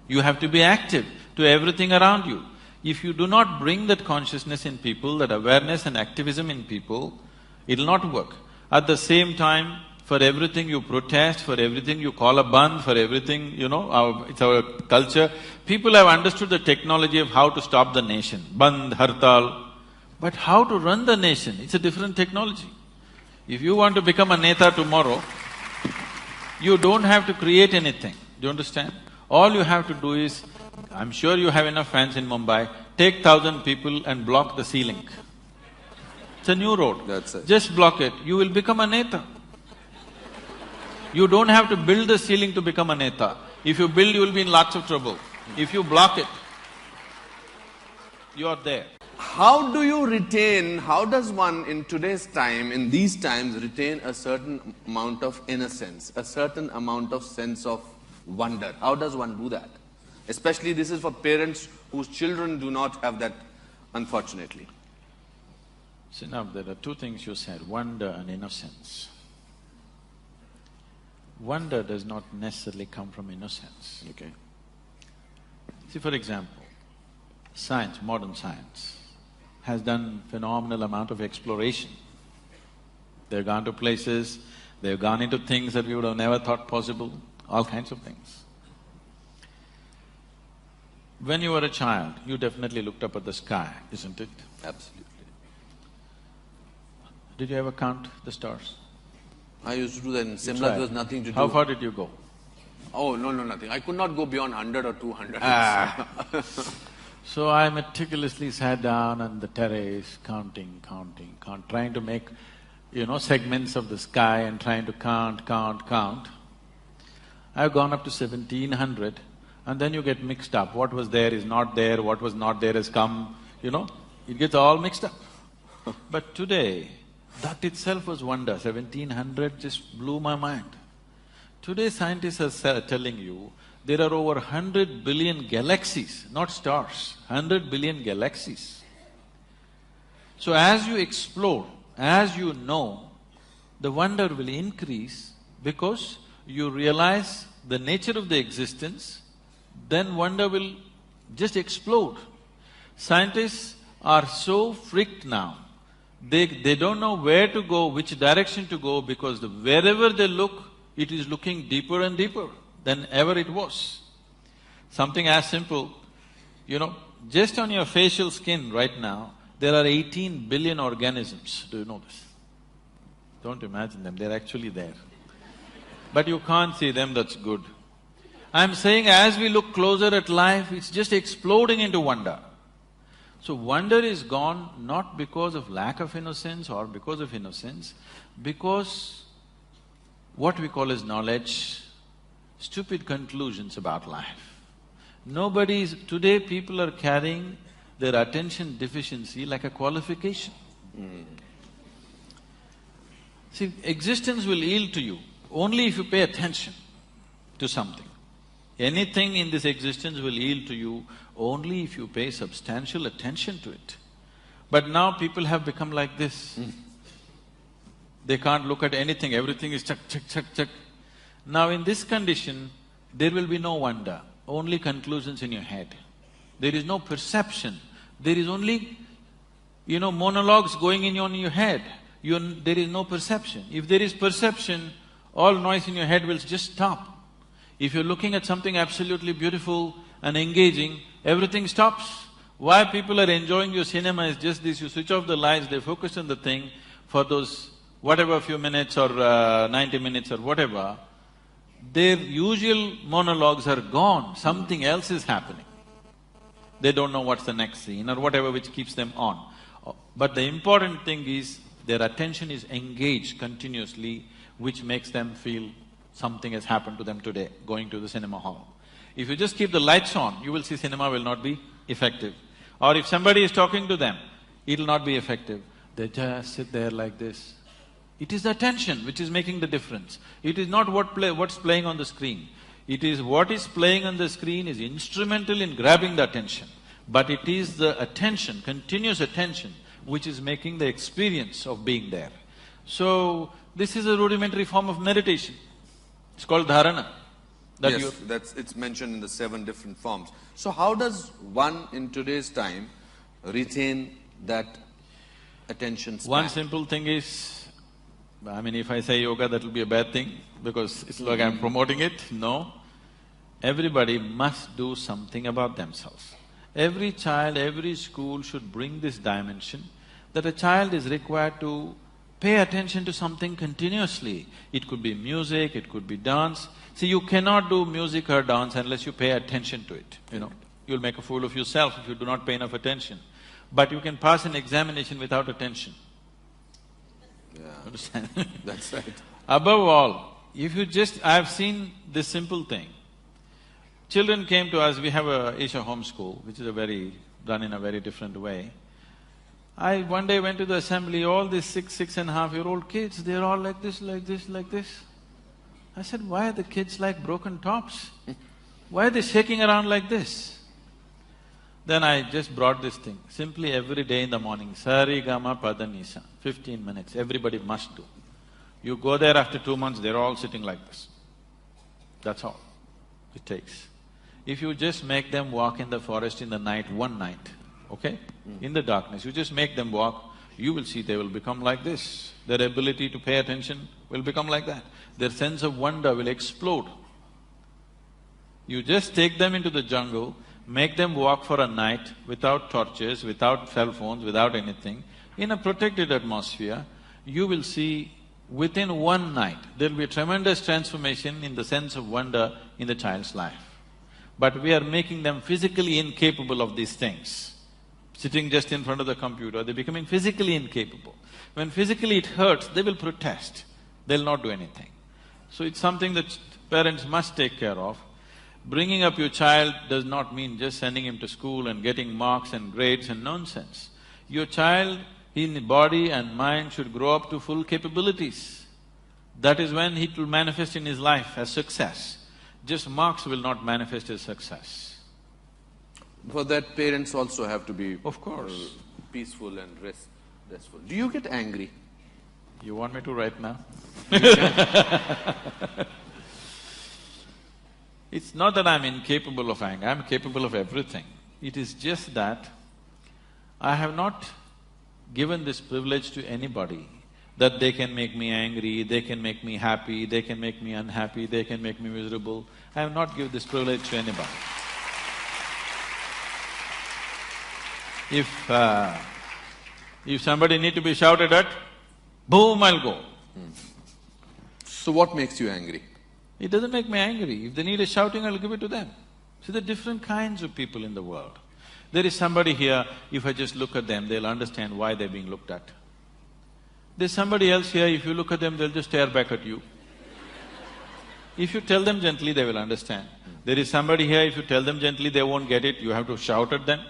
You have to be active to everything around you. If you do not bring that consciousness in people, that awareness and activism in people, it'll not work. At the same time, for everything you protest, for everything you call a bandh, for everything, it's our culture. People have understood the technology of how to stop the nation, bandh, hartal. But how to run the nation, it's a different technology. If you want to become a neta tomorrow, you don't have to create anything, do you understand? All you have to do is, I'm sure you have enough fans in Mumbai, take 1,000 people and block the sea-link. It's a new road. That's it. Just block it, you will become a neta. You don't have to build the ceiling to become a neta. If you build, you will be in lots of trouble. If you block it, you are there. How do you retain… how does one in today's time, in these times, retain a certain amount of innocence, a certain amount of sense of wonder? How does one do that? Especially this is for parents whose children do not have that, unfortunately. See, now there are two things you said, wonder and innocence. Wonder does not necessarily come from innocence. Okay. See, for example, science, modern science, has done phenomenal amount of exploration. They've gone to places, They've gone into things that we would have never thought possible, all kinds of things. When you were a child, you definitely looked up at the sky, isn't it? Absolutely. Did you ever count the stars? I used to do that in Simla, tried. there was nothing to do. How far did you go? Oh, no, nothing. I could not go beyond 100 or 200. So I meticulously sat down on the terrace, counting, trying to make, segments of the sky and trying to count. I've gone up to 1700, and then you get mixed up. What was there is not there, what was not there has come, it gets all mixed up. But today, that itself was wonder. 1700 just blew my mind. Today scientists are telling you there are over 100 billion galaxies, not stars, 100 billion galaxies. So as you explore, as you know, the wonder will increase because you realize the nature of the existence, then wonder will just explode. Scientists are so freaked now, they don't know where to go, which direction to go, because wherever they look, it is looking deeper and deeper than ever it was. Something as simple, just on your facial skin right now, there are 18 billion organisms. Do you know this? Don't imagine them, they're actually there. But you can't see them, that's good. I'm saying as we look closer at life, it's just exploding into wonder. So wonder is gone not because of lack of innocence or because of innocence, because what we call as knowledge, stupid conclusions about life. Today people are carrying their attention deficiency like a qualification. See, existence will yield to you only if you pay attention to something. Anything in this existence will yield to you only if you pay substantial attention to it. But now people have become like this. They can't look at anything, everything is check. Now in this condition, there will be no wonder, only conclusions in your head. There is no perception, there is only, monologues going in on your head. There is no perception. If there is perception, all noise in your head will just stop. If you're looking at something absolutely beautiful and engaging, everything stops. Why people are enjoying your cinema is just this, you switch off the lights, they focus on the thing for those whatever few minutes or 90 minutes or whatever, their usual monologues are gone, something else is happening. They don't know what's the next scene or whatever which keeps them on. But the important thing is, their attention is engaged continuously, which makes them feel something has happened to them today, going to the cinema hall. If you just keep the lights on, you will see cinema will not be effective. Or if somebody is talking to them, it'll not be effective. They just sit there like this. It is the attention which is making the difference. It is not what's playing on the screen. It is what is playing on the screen is instrumental in grabbing the attention. But it is the attention, continuous attention, which is making the experience of being there. So, this is a rudimentary form of meditation. It's called dharana. It's mentioned in the 7 different forms. So how does one in today's time retain that attention span? One simple thing is, if I say yoga, that will be a bad thing because it's like I'm promoting it. No. Everybody must do something about themselves. Every child, every school should bring this dimension that a child is required to pay attention to something continuously. It could be music, it could be dance. See, you cannot do music or dance unless you pay attention to it, You'll make a fool of yourself if you do not pay enough attention. But you can pass an examination without attention. Yeah. Understand? That's right. Above all, if you I've seen this simple thing. Children came to us, we have a Isha home school, which is done in a very different way. I one day went to the assembly, all these 6.5-year-old kids, they're all like this. I said, why are the kids like broken tops? Why are they shaking around like this? Then I just brought this thing, simply every day in the morning, Sari Gama Pada Nisa, 15 minutes, everybody must do. You go there after 2 months, they're all sitting like this. That's all it takes. If you just make them walk in the forest in the night, one night, okay? In the darkness, you just make them walk, you will see they will become like this. Their ability to pay attention will become like that. Their sense of wonder will explode. You just take them into the jungle, make them walk for a night without torches, without cell phones, without anything, in a protected atmosphere, you will see within one night, there'll be a tremendous transformation in the sense of wonder in the child's life. But we are making them physically incapable of these things. Sitting just in front of the computer, they're becoming physically incapable. When physically it hurts, they will protest, they'll not do anything. So it's something that parents must take care of. Bringing up your child does not mean just sending him to school and getting marks and grades and nonsense. Your child in body and mind should grow up to full capabilities. That is when it will manifest in his life as success. Just marks will not manifest as success. For that, parents also have to be… Of course. Peaceful and restful. Do you get angry? You want me to right now? It's not that I'm incapable of anger, I'm capable of everything. It is just that I have not given this privilege to anybody that they can make me angry, they can make me happy, they can make me unhappy, they can make me miserable. I have not given this privilege to anybody. If somebody need to be shouted at, boom, I'll go. So what makes you angry? It doesn't make me angry. If they need a shouting, I'll give it to them. See, there are different kinds of people in the world. There is somebody here, if I just look at them, they'll understand why they're being looked at. There's somebody else here, if you look at them, they'll just stare back at you. If you tell them gently, they will understand. There is somebody here, if you tell them gently, they won't get it, you have to shout at them.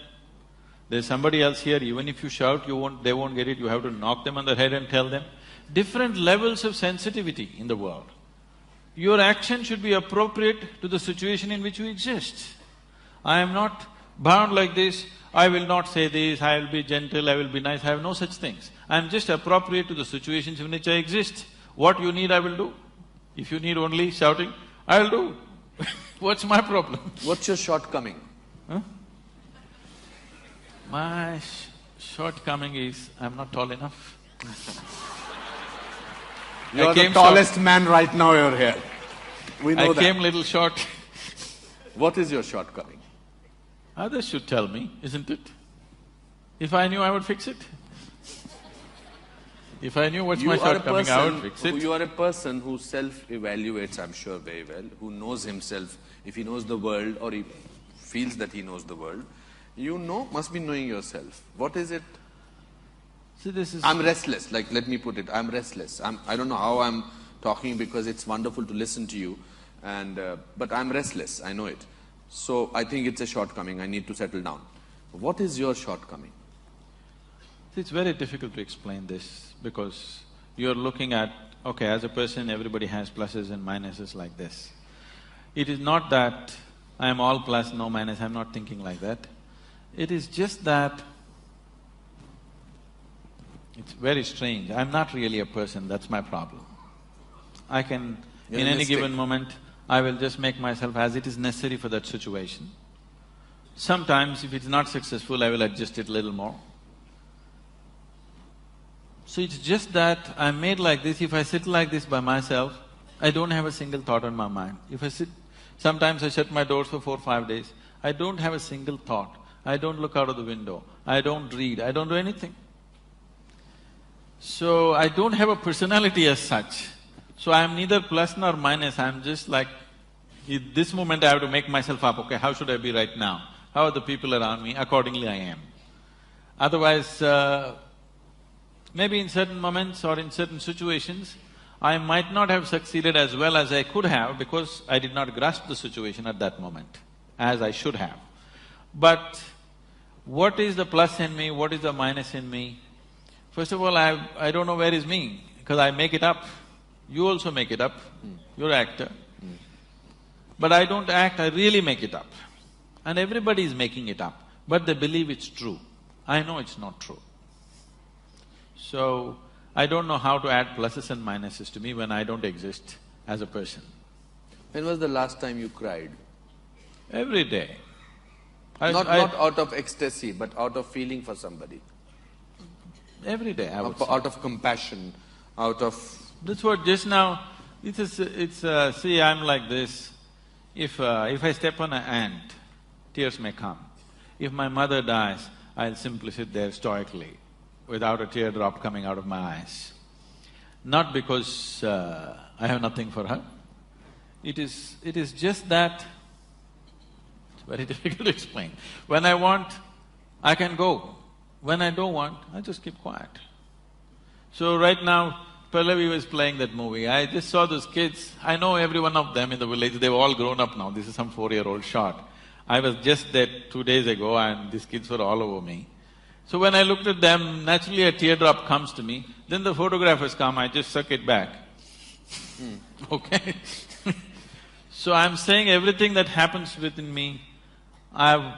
There's somebody else here, even if you shout, they won't get it, you have to knock them on the head and tell them. Different levels of sensitivity in the world. Your action should be appropriate to the situation in which you exist. I am not bound like this, I will not say this, I will be gentle, I will be nice, I have no such things. I am just appropriate to the situations in which I exist. What you need, I will do. If you need only shouting, I will do. What's my problem? What's your shortcoming? Huh? My shortcoming is, I'm not tall enough. You're the tallest man right now, you're here. We know that. I came little short. What is your shortcoming? Others should tell me, isn't it? If I knew, I would fix it. If I knew what's my shortcoming, I would fix it. You are a person who self-evaluates, I'm sure, very well, who knows himself. If he knows the world or he feels that he knows the world, you know, must be knowing yourself. What is it? See, this is… I'm restless, like let me put it, I'm restless. I don't know how I'm talking because it's wonderful to listen to you, but I'm restless, I know it. So I think it's a shortcoming, I need to settle down. What is your shortcoming? It's very difficult to explain this because you're looking at, okay, as a person everybody has pluses and minuses like this. It is not that I am all plus, no minus, I'm not thinking like that. It is just that it's very strange. I'm not really a person, that's my problem. I can… in any given moment, I will just make myself as it is necessary for that situation. Sometimes if it's not successful, I will adjust it a little more. So it's just that I'm made like this, if I sit like this by myself, I don't have a single thought on my mind. If I sit… sometimes I shut my doors for 4-5 days, I don't have a single thought. I don't look out of the window, I don't read, I don't do anything. So, I don't have a personality as such. So, I'm neither plus nor minus, I'm just like, in this moment I have to make myself up, okay, how should I be right now? How are the people around me? Accordingly I am. Otherwise, maybe in certain moments or in certain situations, I might not have succeeded as well as I could have because I did not grasp the situation at that moment, as I should have. But what is the plus in me, what is the minus in me? First of all, I don't know where is me, because I make it up. You also make it up, you're an actor. But I don't act, I really make it up. And everybody is making it up, but they believe it's true. I know it's not true. So, I don't know how to add pluses and minuses to me when I don't exist as a person. When was the last time you cried? Every day. Not out of ecstasy, but out of feeling for somebody. Every day, I would say. Out of compassion, out of… That's what just now, see, I'm like this. If I step on an ant, tears may come. If my mother dies, I'll simply sit there stoically, without a teardrop coming out of my eyes. Not because I have nothing for her. It is just that, it's very difficult to explain. When I want, I can go. When I don't want, I just keep quiet. So right now, Pallavi was playing that movie. I just saw those kids. I know every one of them in the village. They've all grown up now. This is some 4-year-old shot. I was just there 2 days ago and these kids were all over me. So when I looked at them, naturally a teardrop comes to me. Then the photographers come, I just suck it back. Okay? So I'm saying everything that happens within me, I've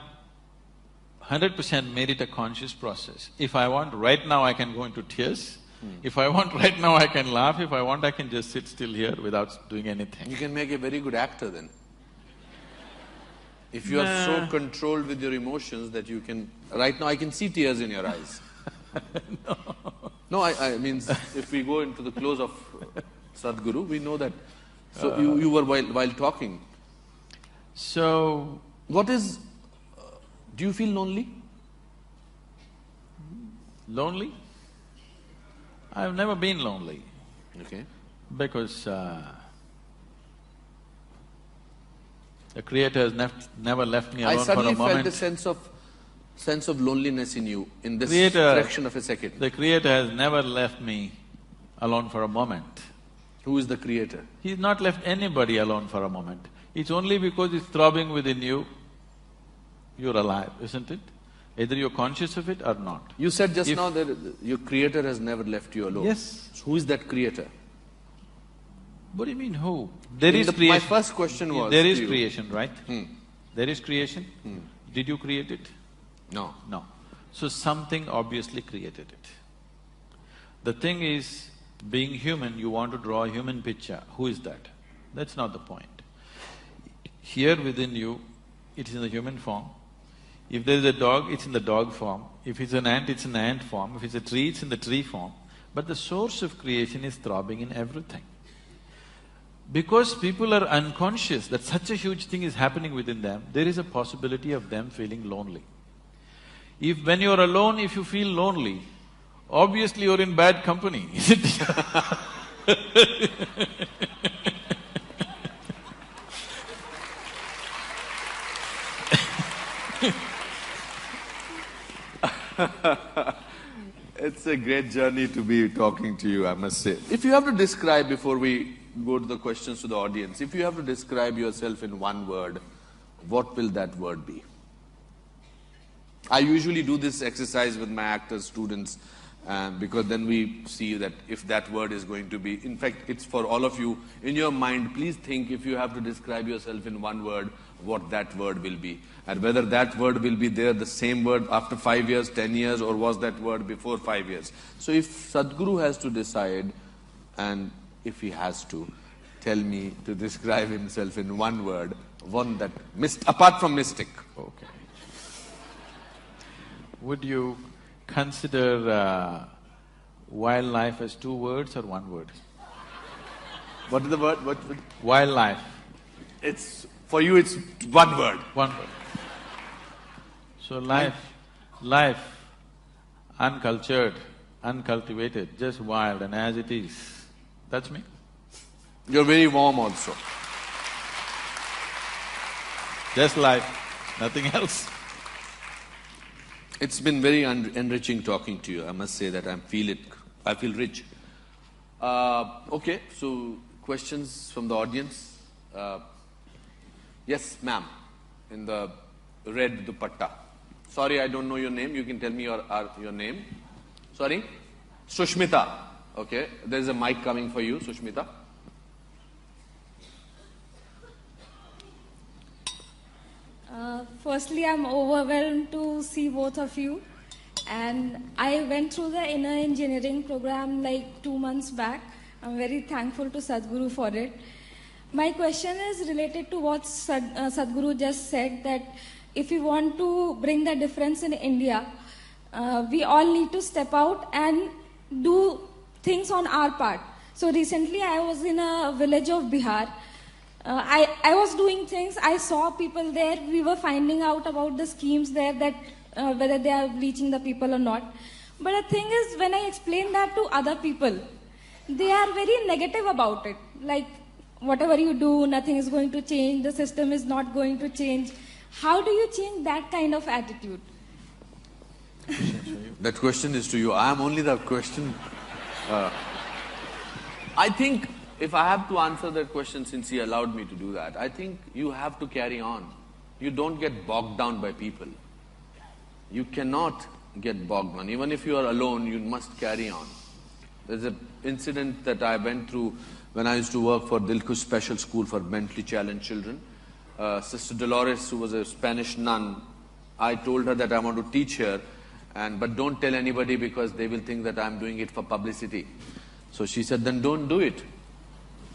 100% made it a conscious process. If I want, right now I can go into tears. If I want, right now I can laugh. If I want, I can just sit still here without doing anything. You can make a very good actor then. If you are so controlled with your emotions that you can… Right now I can see tears in your eyes. No, I mean, if we go into the close of Sadhguru, we know that. So you were while talking. So… What is… do you feel lonely? Lonely? I've never been lonely. Okay. Because the Creator has never left me alone for a moment. I suddenly felt a sense of loneliness in you in this fraction of a second. The Creator has never left me alone for a moment. Who is the Creator? He's not left anybody alone for a moment. It's only because it's throbbing within you, you're alive, isn't it? Either you're conscious of it or not. You said just now that your Creator has never left you alone. Yes. So who is that Creator? What do you mean, who? There is creation. My first question was… There is creation, right? There is creation. Did you create it? No. No. So something obviously created it. The thing is, being human, you want to draw a human picture. Who is that? That's not the point. Here within you, it is in the human form. If there is a dog, it's in the dog form. If it's an ant, it's in the ant form. If it's a tree, it's in the tree form. But the source of creation is throbbing in everything. Because people are unconscious that such a huge thing is happening within them, there is a possibility of them feeling lonely. If when you're alone, if you feel lonely, obviously you're in bad company, isn't it? It's a great journey to be talking to you, I must say. If you have to describe, before we go to the questions to the audience, if you have to describe yourself in one word, what will that word be? I usually do this exercise with my actors, students, because then we see that if that word is going to be… In fact, it's for all of you. In your mind, please think, if you have to describe yourself in one word, what that word will be. And whether that word will be there, the same word after 5 years, 10 years, or was that word before 5 years. So if Sadhguru has to decide, and if he has to, tell me to describe himself in one word, one that… apart from mystic. Okay. Would you consider wildlife as 2 words or 1 word? What is the word? Wildlife. It's… for you it's 1 word. 1 word. So life, uncultured, uncultivated, just wild and as it is, that's me. You're very warm also. Just life, nothing else. It's been very enriching talking to you, I must say that I feel rich. Okay, so questions from the audience? Yes, ma'am, in the red dupatta. Sorry, I don't know your name, you can tell me your name. Sorry? Sushmita. Okay, there's a mic coming for you, Sushmita. Firstly, I'm overwhelmed to see both of you. And I went through the inner engineering program like 2 months back. I'm very thankful to Sadhguru for it. My question is related to what Sadhguru just said, that if you want to bring the difference in India, we all need to step out and do things on our part. So recently I was in a village of Bihar. I was doing things, I saw people there, we were finding out about the schemes there, that whether they are reaching the people or not. But the thing is, when I explain that to other people, they are very negative about it. Like, whatever you do, nothing is going to change, the system is not going to change. How do you change that kind of attitude? That question is to you. I am only the question. I think if I have to answer that question, since he allowed me to do that, I think you have to carry on. You don't get bogged down by people. You cannot get bogged down. Even if you are alone, you must carry on. There's an incident that I went through when I used to work for Dilkush Special School for mentally challenged children. Sister Dolores, who was a Spanish nun, I told her that I want to teach here, but don't tell anybody because they will think that I'm doing it for publicity. So she said, then don't do it.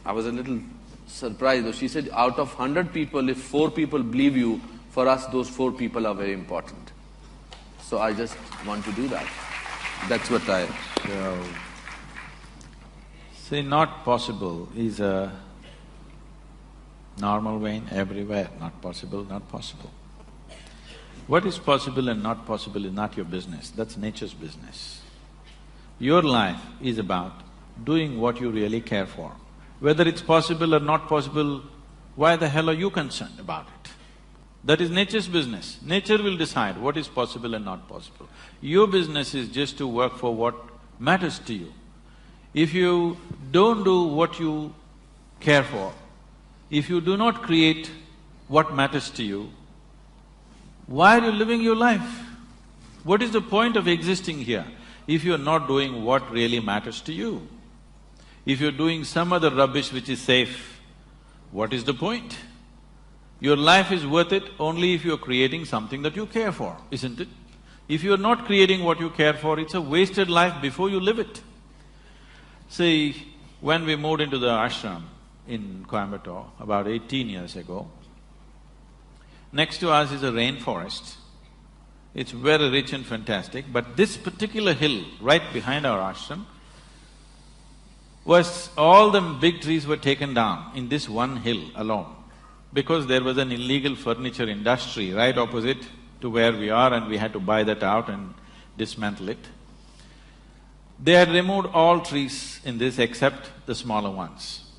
I was a little surprised. She said, out of 100 people, if 4 people believe you, for us those 4 people are very important. So I just want to do that. That's what I… See, not possible is a normal vein everywhere. Not possible, not possible. What is possible and not possible is not your business, that's nature's business. Your life is about doing what you really care for. Whether it's possible or not possible, why the hell are you concerned about it? That is nature's business. Nature will decide what is possible and not possible. Your business is just to work for what matters to you. If you don't do what you care for, if you do not create what matters to you, why are you living your life? What is the point of existing here if you're not doing what really matters to you? If you're doing some other rubbish which is safe, what is the point? Your life is worth it only if you're creating something that you care for, isn't it? If you're not creating what you care for, it's a wasted life before you live it. See, when we moved into the ashram in Coimbatore about 18 years ago, next to us is a rainforest. It's very rich and fantastic, but this particular hill right behind our ashram all the big trees were taken down in this one hill alone because there was an illegal furniture industry right opposite to where we are and we had to buy that out and dismantle it. They had removed all trees in this except the smaller ones.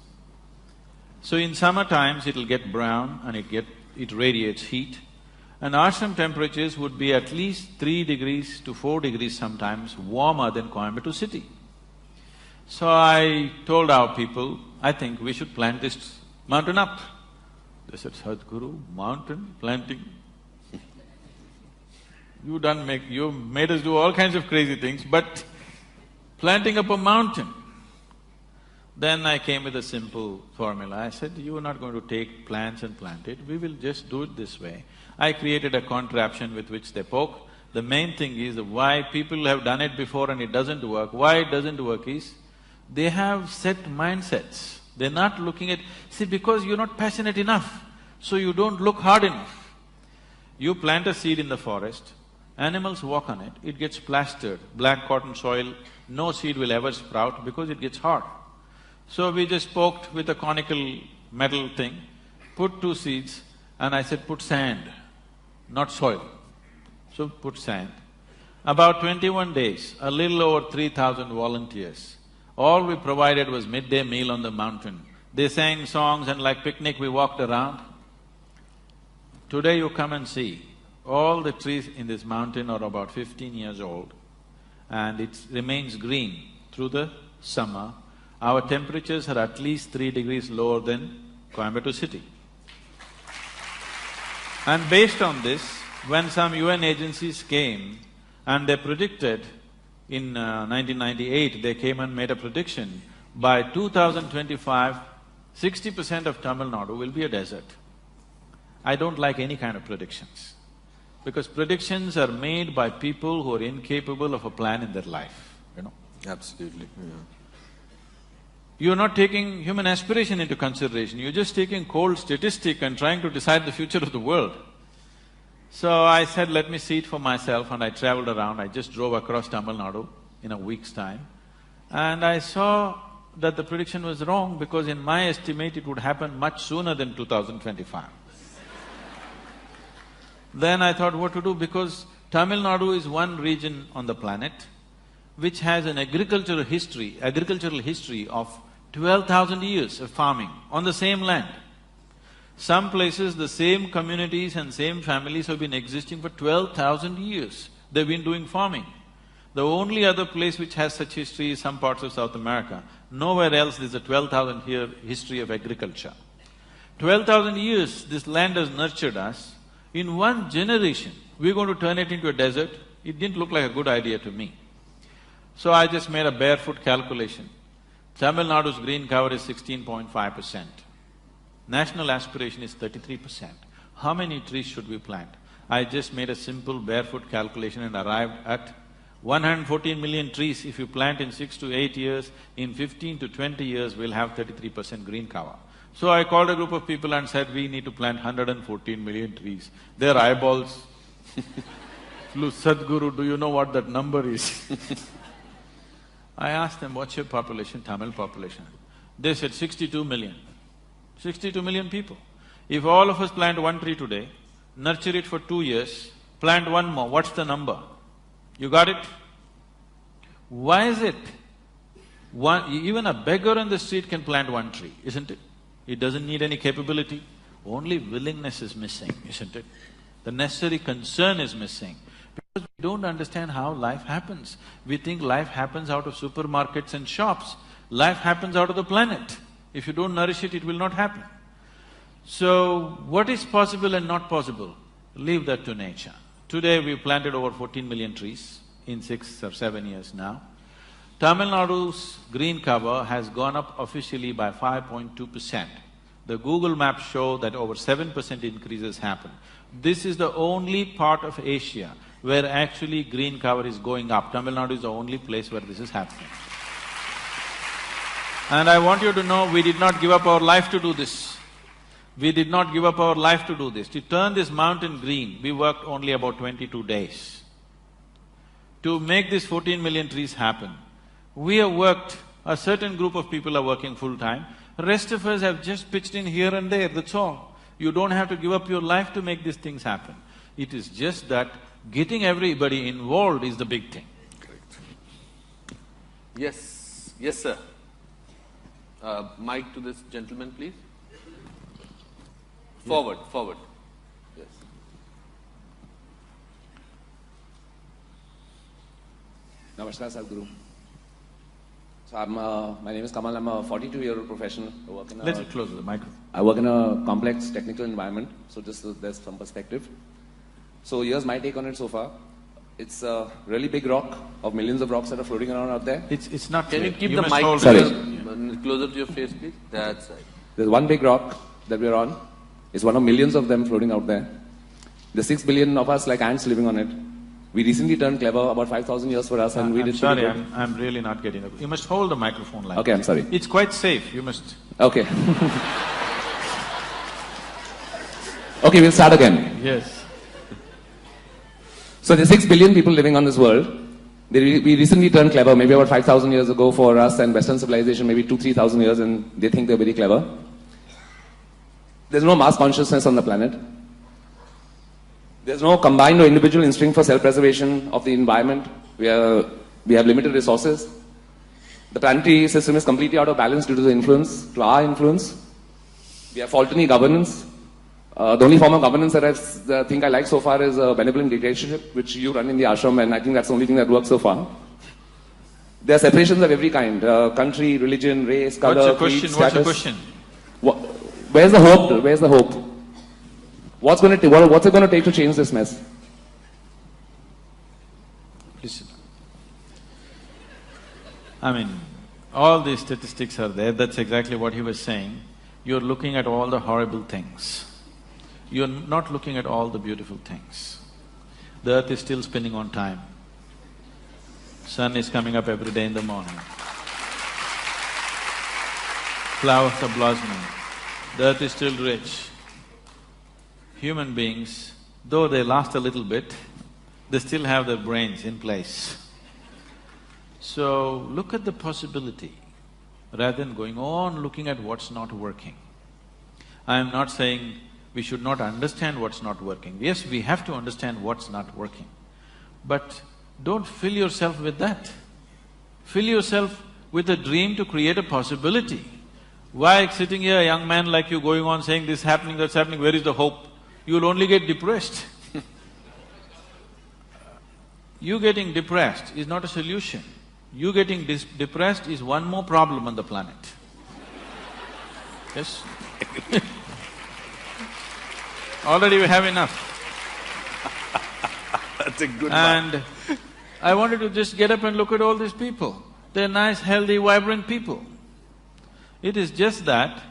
So in summer times it'll get brown and it radiates heat, and ashram temperatures would be at least 3 degrees to 4 degrees sometimes warmer than Coimbatore city. So I told our people, I think we should plant this mountain up. They said, Sadhguru, mountain planting? You made us do all kinds of crazy things, but planting up a mountain. Then I came with a simple formula. I said, you are not going to take plants and plant it, we will just do it this way. I created a contraption with which they poke. The main thing is why people have done it before and it doesn't work. Why it doesn't work is, they have set mindsets. They're not looking at… See, because you're not passionate enough, so you don't look hard enough. You plant a seed in the forest, animals walk on it, it gets plastered, black cotton soil, no seed will ever sprout because it gets hard. So we just poked with a conical metal thing, put 2 seeds, and I said, put sand, not soil. So put sand. About 21 days, a little over 3,000 volunteers. All we provided was midday meal on the mountain. They sang songs and like picnic we walked around. Today you come and see, all the trees in this mountain are about 15 years old and it remains green through the summer. Our temperatures are at least 3 degrees lower than Coimbatore city. And based on this, when some UN agencies came and they predicted in 1998, they came and made a prediction, by 2025, 60% of Tamil Nadu will be a desert. I don't like any kind of predictions, because predictions are made by people who are incapable of a plan in their life, you know. Absolutely, yeah. You're not taking human aspiration into consideration, you're just taking cold statistic and trying to decide the future of the world. So I said, let me see it for myself, and I traveled around. I just drove across Tamil Nadu in a week's time. And I saw that the prediction was wrong because in my estimate it would happen much sooner than 2025. Then I thought what to do, because Tamil Nadu is one region on the planet which has an agricultural history of 12,000 years of farming on the same land. Some places the same communities and same families have been existing for 12,000 years. They've been doing farming. The only other place which has such history is some parts of South America. Nowhere else there's a 12,000 year history of agriculture. 12,000 years this land has nurtured us. In one generation, we're going to turn it into a desert. It didn't look like a good idea to me. So I just made a barefoot calculation. Tamil Nadu's green cover is 16.5%. National aspiration is 33%. How many trees should we plant? I just made a simple barefoot calculation and arrived at 114 million trees. If you plant in 6 to 8 years, in 15 to 20 years, we'll have 33% green cover. So I called a group of people and said, we need to plant 114 million trees. Their eyeballs flew, Sadhguru, do you know what that number is? I asked them, what's your population, Tamil population? They said 62 million. 62 million people. If all of us plant one tree today, nurture it for 2 years, plant one more, what's the number? You got it? Why is it? Even a beggar on the street can plant one tree, isn't it? It doesn't need any capability. Only willingness is missing, isn't it? The necessary concern is missing. Because we don't understand how life happens. We think life happens out of supermarkets and shops. Life happens out of the planet. If you don't nourish it, it will not happen. So, what is possible and not possible? Leave that to nature. Today we've planted over 14 million trees in 6 or 7 years now. Tamil Nadu's green cover has gone up officially by 5.2%. The Google Maps show that over 7% increases happen. This is the only part of Asia where actually green cover is going up. Tamil Nadu is the only place where this is happening. And I want you to know, we did not give up our life to do this. We did not give up our life to do this. To turn this mountain green, we worked only about 22 days. To make this 14 million trees happen, we have worked, a certain group of people are working full-time, rest of us have just pitched in here and there, that's all. You don't have to give up your life to make these things happen. It is just that getting everybody involved is the big thing. Correct. Yes, yes sir. Mic to this gentleman, please. Forward, forward. Yes. Namaskar, Sadhguru. So my name is Kamal, I'm a 42-year-old professional. I work in a… Little closer to the microphone. I work in a complex technical environment, so just so there's some perspective. So here's my take on it so far. It's a really big rock of millions of rocks that are floating around out there. It's not Can clear. you keep You the must mic hold Sorry. closer to your face, please? That's right. There's one big rock that we're on. It's one of millions of them floating out there. There's 6 billion of us like ants living on it. We recently turned clever, about 5,000 years for us, and we did… Sorry, I'm really not getting it. You must hold the microphone like… Okay, I'm sorry. It's quite safe, you must… Okay. Okay, we'll start again. Yes. So there's 6 billion people living on this world. We recently turned clever, maybe about 5,000 years ago for us, and Western civilization maybe 2,000–3,000 years, and they think they're very clever. There's no mass consciousness on the planet. There's no combined or individual instinct for self-preservation of the environment. We have limited resources. The planetary system is completely out of balance due to our influence. We have faulty governance. The only form of governance that I think I like so far is a benevolent dictatorship, which you run in the ashram, and I think that's the only thing that works so far. There are separations of every kind, country, religion, race, color, creed, status. What's your question? Where's the hope? Where's the hope? What's it going to take to change this mess? Listen. I mean, all these statistics are there, that's exactly what he was saying. You're looking at all the horrible things. You're not looking at all the beautiful things. The earth is still spinning on time. Sun is coming up every day in the morning. Flowers are blossoming. The earth is still rich. Human beings though they lost a little bit, they still have their brains in place. So, look at the possibility rather than going on looking at what's not working. I am not saying we should not understand what's not working. Yes, we have to understand what's not working. But don't fill yourself with that. Fill yourself with a dream to create a possibility. Why sitting here, a young man like you going on saying this happening, that's happening, where is the hope? You'll only get depressed. You getting depressed is not a solution. You getting depressed is one more problem on the planet. Yes? Already we have enough. That's a good one. And I wanted to just get up and look at all these people. They're nice, healthy, vibrant people. It is just that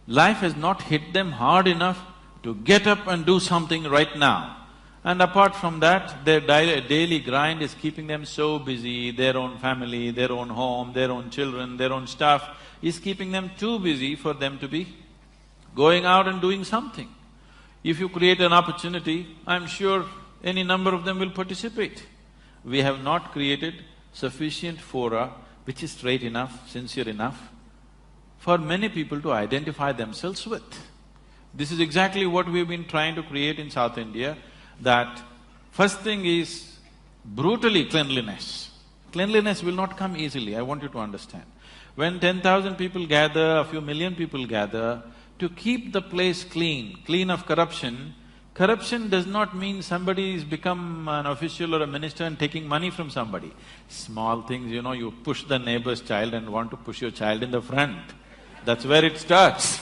life has not hit them hard enough to get up and do something right now. And apart from that, their daily grind is keeping them so busy, their own family, their own home, their own children, their own stuff is keeping them too busy for them to be going out and doing something. If you create an opportunity, I'm sure any number of them will participate. We have not created sufficient fora which is straight enough, sincere enough for many people to identify themselves with. This is exactly what we've been trying to create in South India, that first thing is brutally cleanliness. Cleanliness will not come easily, I want you to understand. When 10,000 people gather, a few million people gather, to keep the place clean of corruption, corruption does not mean somebody's become an official or a minister and taking money from somebody. Small things, you push the neighbor's child and want to push your child in the front. That's where it starts.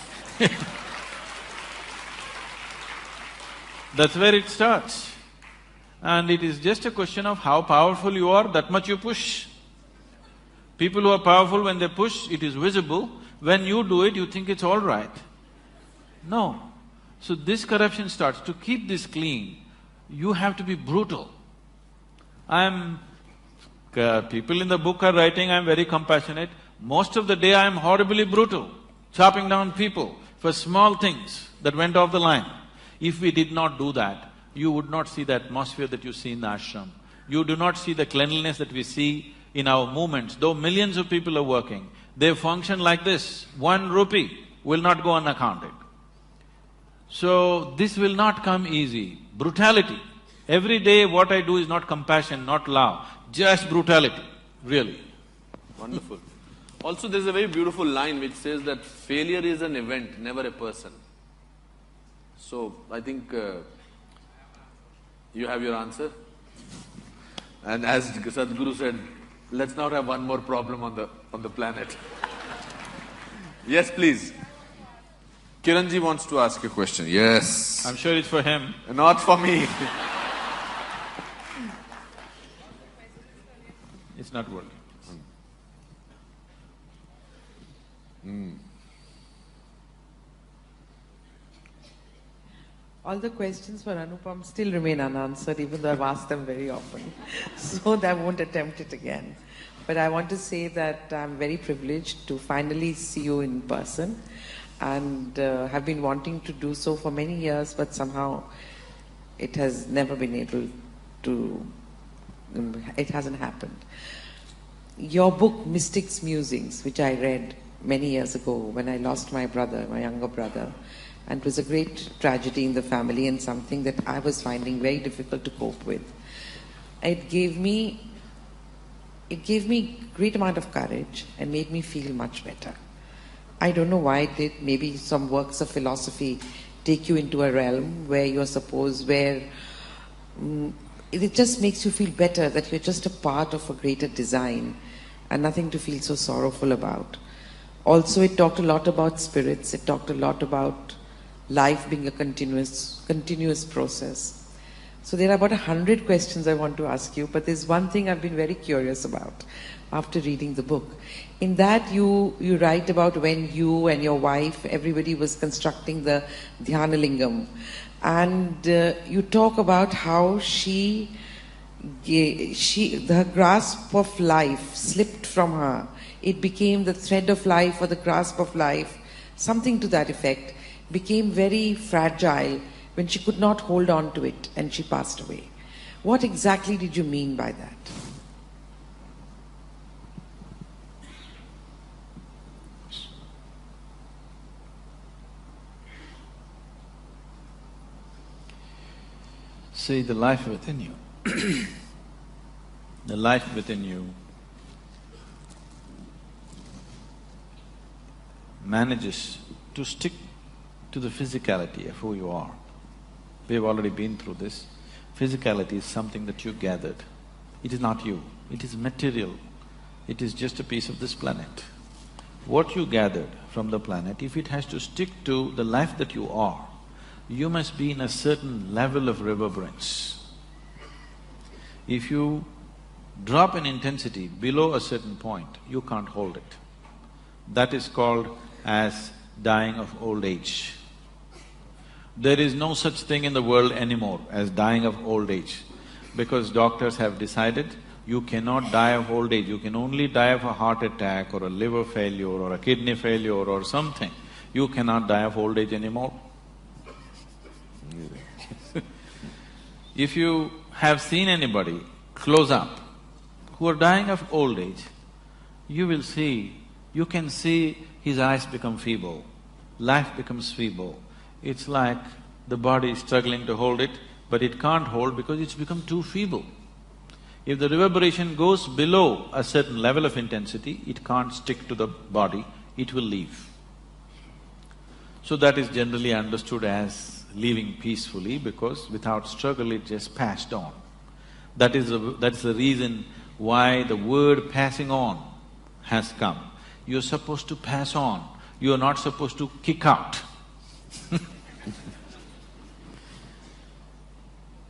That's where it starts. And it is just a question of how powerful you are, that much you push. People who are powerful, when they push, it is visible. When you do it, you think it's all right. No. So this corruption starts. To keep this clean, you have to be brutal. People in the book are writing, I'm very compassionate. Most of the day I am horribly brutal, chopping down people for small things that went off the line. If we did not do that, you would not see the atmosphere that you see in the ashram. You do not see the cleanliness that we see in our movements. Though millions of people are working, they function like this. 1 rupee will not go unaccounted. So, this will not come easy. Brutality. Every day what I do is not compassion, not love, just brutality, really. Wonderful. Also, there's a very beautiful line which says that failure is an event, never a person. So, I think you have your answer. And as Sadhguru said, let's not have one more problem on the planet. Yes, please. Kiranji wants to ask a question. Yes. I'm sure it's for him. Not for me. It's not working. All the questions for Anupam still remain unanswered, even though I've asked them very often. So I won't attempt it again. But I want to say that I'm very privileged to finally see you in person, and have been wanting to do so for many years, but somehow it has never been able to… it hasn't happened. Your book, Mystics Musings, which I read many years ago when I lost my brother, my younger brother, and it was a great tragedy in the family and something that I was finding very difficult to cope with. It gave me great amount of courage and made me feel much better. I don't know why it did. Maybe some works of philosophy take you into a realm where you're supposed, where it just makes you feel better that you're just a part of a greater design and nothing to feel so sorrowful about. Also, it talked a lot about spirits. It talked a lot about life being a continuous process. So there are about 100 questions I want to ask you, but there's one thing I've been very curious about after reading the book. In that you write about when you and your wife, everybody was constructing the Dhyana Lingam, and you talk about how her grasp of life slipped from her. It became the thread of life or the grasp of life, something to that effect, became very fragile when she could not hold on to it and she passed away. What exactly did you mean by that? See, the life within you, the life within you manages to stick to the physicality of who you are. We have already been through this. Physicality is something that you gathered. It is not you, it is material. It is just a piece of this planet. What you gathered from the planet, if it has to stick to the life that you are, you must be in a certain level of reverberance. If you drop in intensity below a certain point, you can't hold it. That is called as dying of old age. There is no such thing in the world anymore as dying of old age, because doctors have decided you cannot die of old age, you can only die of a heart attack or a liver failure or a kidney failure or something. You cannot die of old age anymore. If you have seen anybody close up who are dying of old age, you will see, you can see his eyes become feeble, life becomes feeble. It's like the body is struggling to hold it, but it can't hold because it's become too feeble. If the reverberation goes below a certain level of intensity, it can't stick to the body, it will leave. So that is generally understood as living peacefully, because without struggle it just passed on. That's the reason why the word passing on has come. You're supposed to pass on, you're not supposed to kick out.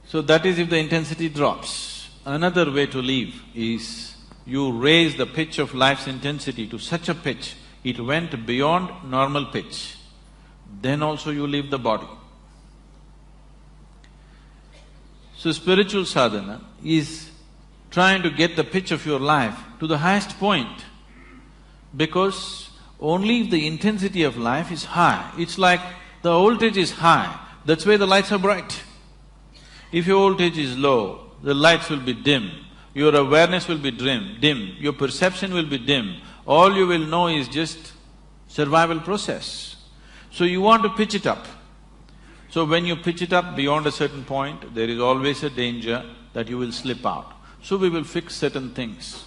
So that is if the intensity drops. Another way to live is you raise the pitch of life's intensity to such a pitch, it went beyond normal pitch, then also you leave the body. So spiritual sadhana is trying to get the pitch of your life to the highest point, because only if the intensity of life is high, it's like the voltage is high, that's why the lights are bright. If your voltage is low, the lights will be dim, your awareness will be dim, your perception will be dim, all you will know is just survival process. So you want to pitch it up. So when you pitch it up beyond a certain point, there is always a danger that you will slip out. So we will fix certain things.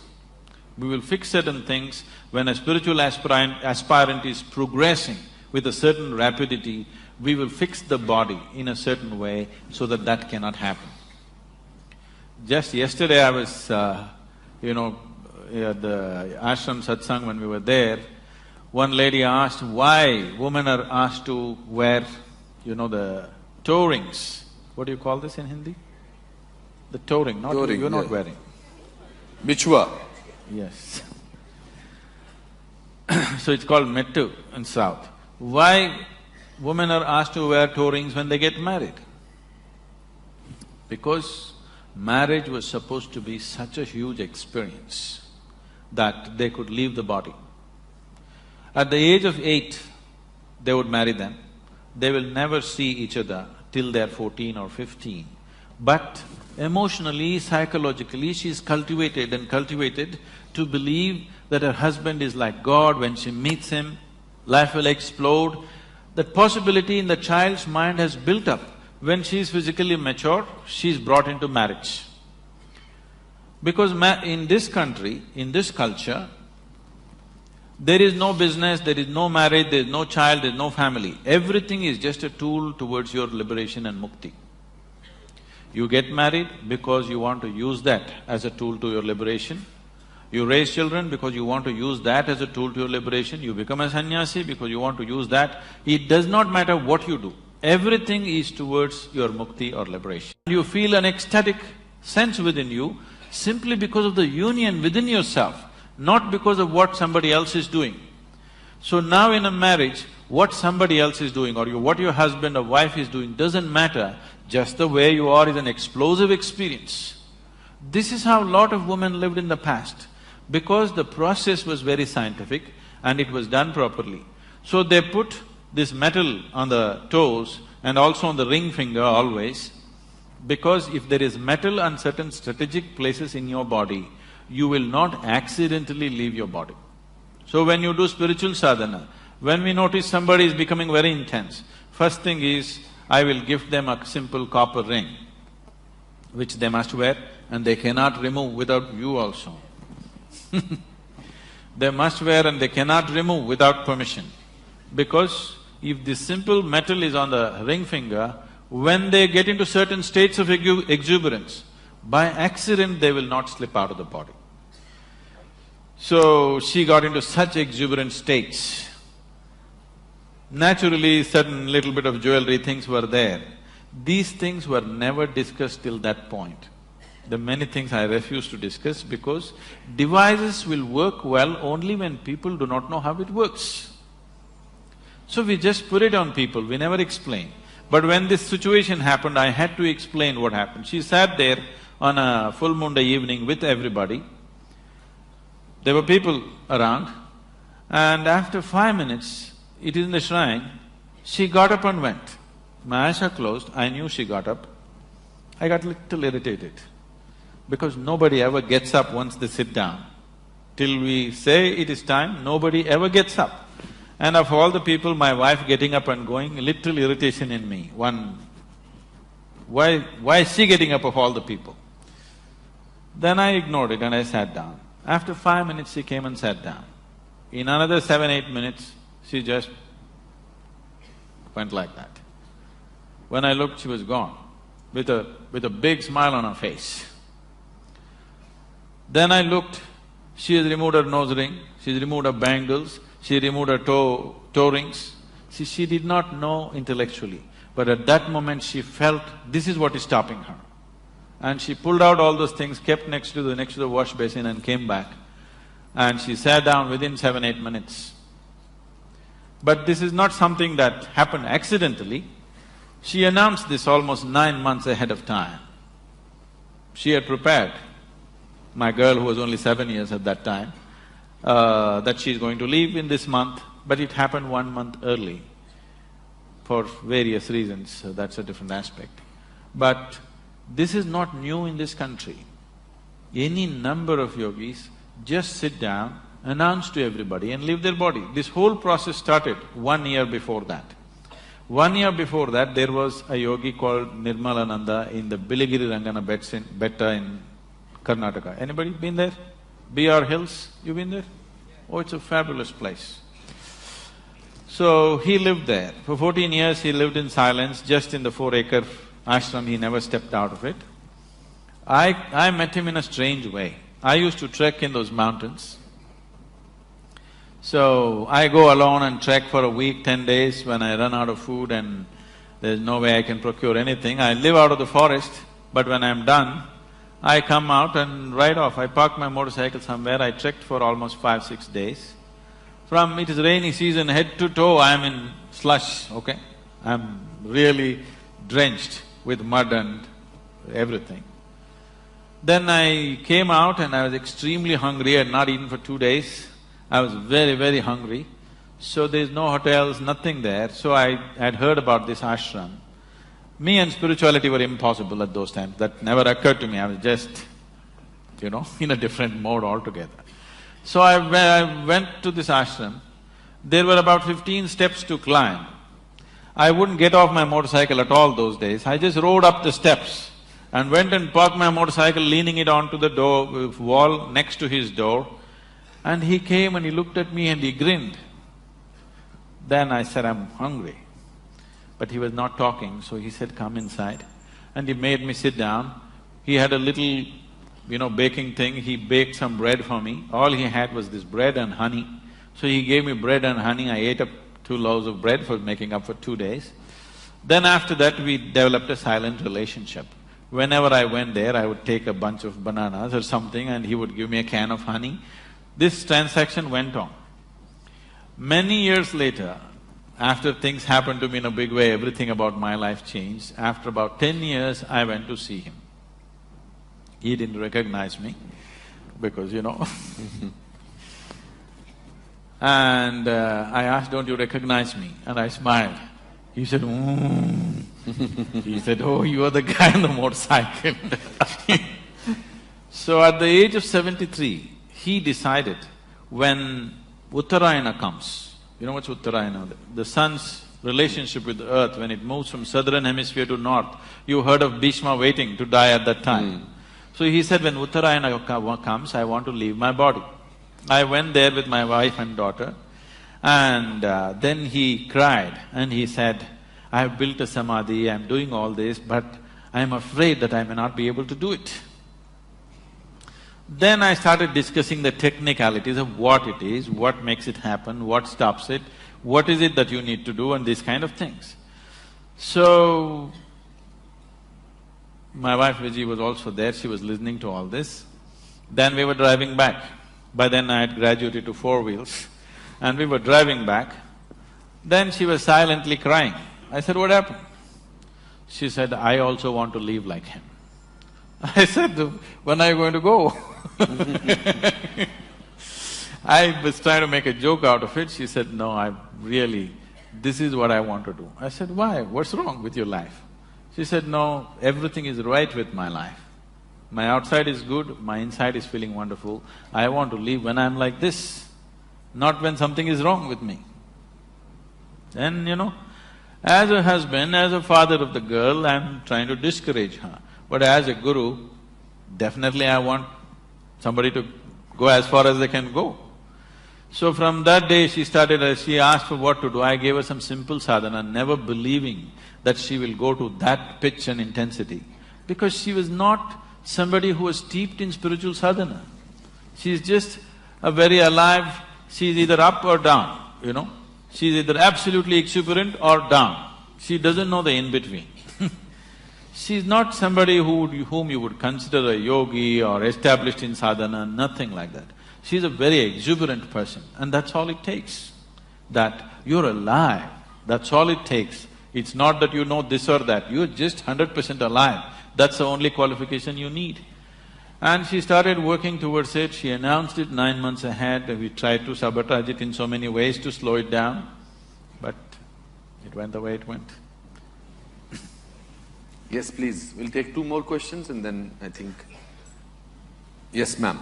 We will fix certain things when a spiritual aspirant is progressing with a certain rapidity, we will fix the body in a certain way so that that cannot happen. Just yesterday I was, at the ashram satsang when we were there, one lady asked why women are asked to wear, the toe rings. What do you call this in Hindi? The toe ring, not… you're not wearing. Bichwa. Yes. So it's called mettu in South. Why women are asked to wear toe rings when they get married? Because marriage was supposed to be such a huge experience that they could leave the body. At the age of 8, they would marry them. They will never see each other till they're 14 or 15. But emotionally, psychologically, she's cultivated to believe that her husband is like God. When she meets him, life will explode. That possibility in the child's mind has built up. When she is physically mature, she is brought into marriage. Because in this country, in this culture, there is no business, there is no marriage, there is no child, there is no family. Everything is just a tool towards your liberation and mukti. You get married because you want to use that as a tool to your liberation. You raise children because you want to use that as a tool to your liberation. You become a sannyasi because you want to use that. It does not matter what you do. Everything is towards your mukti or liberation. You feel an ecstatic sense within you simply because of the union within yourself, not because of what somebody else is doing. So now in a marriage, what somebody else is doing or what your husband or wife is doing doesn't matter, just the way you are is an explosive experience. This is how a lot of women lived in the past, because the process was very scientific and it was done properly. So they put this metal on the toes and also on the ring finger always, because if there is metal and certain strategic places in your body, you will not accidentally leave your body. So when you do spiritual sadhana, when we notice somebody is becoming very intense, first thing is, I will gift them a simple copper ring, which they must wear and they cannot remove without you also. They must wear and they cannot remove without permission. Because if this simple metal is on the ring finger, when they get into certain states of exuberance, by accident they will not slip out of the body. So she got into such exuberant states. Naturally, certain little bit of jewelry things were there. These things were never discussed till that point. The many things I refuse to discuss because devices will work well only when people do not know how it works. So we just put it on people, we never explain. But when this situation happened, I had to explain what happened. She sat there on a full moon day evening with everybody. There were people around, and after 5 minutes, it is in the shrine, she got up and went. My eyes are closed, I knew she got up. I got little irritated, because nobody ever gets up once they sit down. Till we say it is time, nobody ever gets up. And of all the people, my wife getting up and going, little irritation in me. Why is she getting up of all the people? Then I ignored it and I sat down. After 5 minutes, she came and sat down. In another 7-8 minutes, she just went like that. When I looked, she was gone, with a big smile on her face. Then I looked, she has removed her nose ring, she's removed her bangles, she removed her toe rings. See, she did not know intellectually, but at that moment she felt this is what is stopping her. And she pulled out all those things, kept next to the wash basin and came back. And she sat down within 7-8 minutes. But this is not something that happened accidentally. She announced this almost 9 months ahead of time. She had prepared, my girl who was only 7 years at that time, that she's going to leave in this month, but it happened 1 month early for various reasons, so that's a different aspect. But this is not new in this country. Any number of yogis just sit down, announce to everybody and leave their body. This whole process started 1 year before that. 1 year before that, there was a yogi called Nirmalananda in the Biligiri Rangana Betta in Karnataka. Anybody been there? BR Hills, you been there? Oh, it's a fabulous place. So, he lived there. For 14 years he lived in silence, just in the 4-acre ashram, he never stepped out of it. I met him in a strange way. I used to trek in those mountains. So, I go alone and trek for a week, 10 days when I run out of food and there's no way I can procure anything. I live out of the forest, but when I'm done, I come out and ride off. I park my motorcycle somewhere, I trekked for almost 5-6 days. It is rainy season, head to toe I'm in slush, okay? I'm really drenched with mud and everything. Then I came out and I was extremely hungry, I had not eaten for 2 days. I was very, very hungry. So there's no hotels, nothing there. So I had heard about this ashram. Me and spirituality were impossible at those times, that never occurred to me, I was just, in a different mode altogether. So I went to this ashram, there were about 15 steps to climb. I wouldn't get off my motorcycle at all those days, I just rode up the steps and went and parked my motorcycle leaning it onto the wall next to his door. And he came and he looked at me and he grinned. Then I said, I'm hungry. But he was not talking, so he said, come inside. And he made me sit down. He had a little, baking thing, he baked some bread for me. All he had was this bread and honey. So he gave me bread and honey, I ate up 2 loaves of bread for making up for 2 days. Then after that, we developed a silent relationship. Whenever I went there, I would take a bunch of bananas or something and he would give me a can of honey. This transaction went on. Many years later, after things happened to me in a big way, everything about my life changed. After about 10 years, I went to see him. He didn't recognize me because, And I asked, don't you recognize me? And I smiled. He said, He said, oh, you are the guy on the motorcycle. So at the age of 73, he decided when Uttarayana comes, you know what's Uttarayana? The sun's relationship with the earth, when it moves from southern hemisphere to north, you heard of Bhishma waiting to die at that time. So he said, when Uttarayana comes, I want to leave my body. I went there with my wife and daughter, and then he cried and he said, I have built a samadhi, I am doing all this, but I am afraid that I may not be able to do it. Then I started discussing the technicalities of what it is, what makes it happen, what stops it, what is it that you need to do, and these kind of things. So, my wife Vijay was also there, she was listening to all this. Then we were driving back. By then I had graduated to 4 wheels, and we were driving back. Then she was silently crying. I said, what happened? She said, I also want to live like him. I said, when are you going to go? I was trying to make a joke out of it. She said, no, this is what I want to do. I said, why? What's wrong with your life? She said, no, everything is right with my life. My outside is good, my inside is feeling wonderful. I want to live when I'm like this, not when something is wrong with me. Then, as a husband, as a father of the girl, I'm trying to discourage her. But as a guru, definitely I want somebody to go as far as they can go. So from that day she asked for what to do. I gave her some simple sadhana, never believing that she will go to that pitch and intensity, because she was not somebody who was steeped in spiritual sadhana. She's just a very alive, she's either up or down, She's either absolutely exuberant or down. She doesn't know the in-between. She's not somebody whom you would consider a yogi or established in sadhana, nothing like that. She's a very exuberant person, and that's all it takes. That you're alive, that's all it takes. It's not that you know this or that, you're just 100% alive. That's the only qualification you need. And she started working towards it, she announced it 9 months ahead, we tried to sabotage it in so many ways to slow it down, but it went the way it went. Yes, please. We'll take 2 more questions and then I think… Yes, ma'am.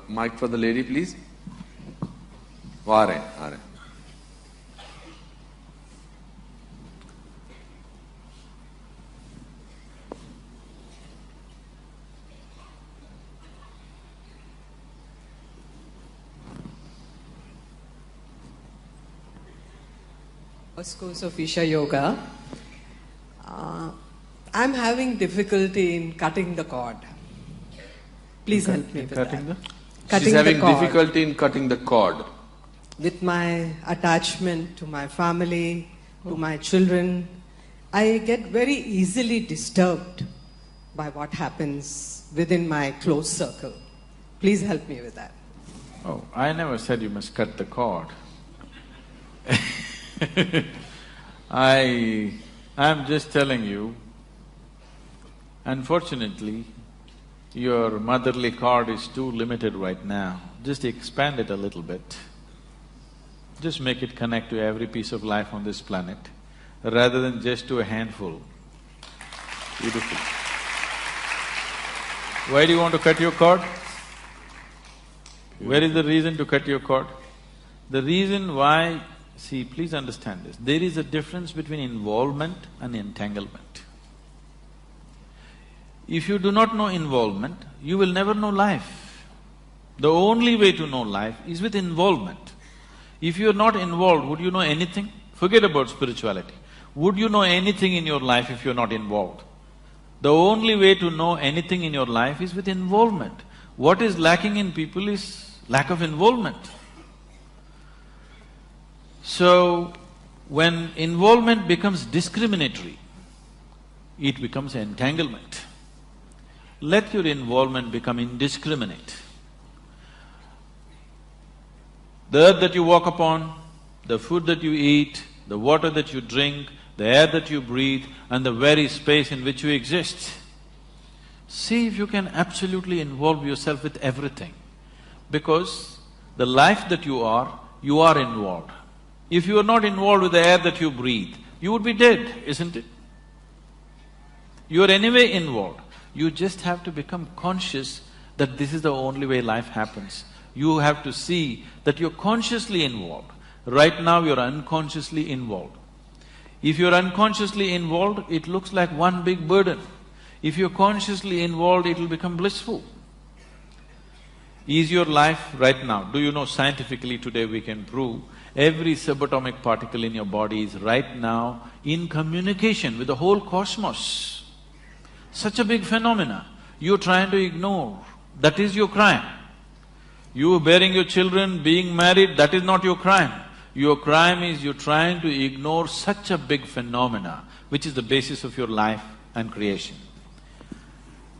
Mic for the lady, please. aa rahe. First course of Isha Yoga. I'm having difficulty in cutting the cord. Please help me with that. Cutting She's having the cord. difficulty in cutting the cord. With my attachment to my family, to my children, I get very easily disturbed by what happens within my close circle. Please help me with that. Oh, I never said you must cut the cord. I'm just telling you, unfortunately, your motherly cord is too limited right now. Just expand it a little bit. Just make it connect to every piece of life on this planet, rather than just to a handful. Beautiful. Why do you want to cut your cord? Where is the reason to cut your cord? The reason why… See, please understand this, there is a difference between involvement and entanglement. If you do not know involvement, you will never know life. The only way to know life is with involvement. If you are not involved, would you know anything? Forget about spirituality. Would you know anything in your life if you're not involved? The only way to know anything in your life is with involvement. What is lacking in people is lack of involvement. So, when involvement becomes discriminatory, it becomes entanglement. Let your involvement become indiscriminate. The earth that you walk upon, the food that you eat, the water that you drink, the air that you breathe, and the very space in which you exist. See if you can absolutely involve yourself with everything. Because The life that you are involved. If you are not involved with the air that you breathe, you would be dead, isn't it? You are anyway involved. You just have to become conscious that this is the only way life happens. You have to see that you're consciously involved. Right now you're unconsciously involved. If you're unconsciously involved, it looks like one big burden. If you're consciously involved, it'll become blissful. Is your life right now, do you know scientifically today we can prove every subatomic particle in your body is right now in communication with the whole cosmos. Such a big phenomena, you're trying to ignore, that is your crime. You bearing your children, being married, that is not your crime. Your crime is you're trying to ignore such a big phenomena, which is the basis of your life and creation.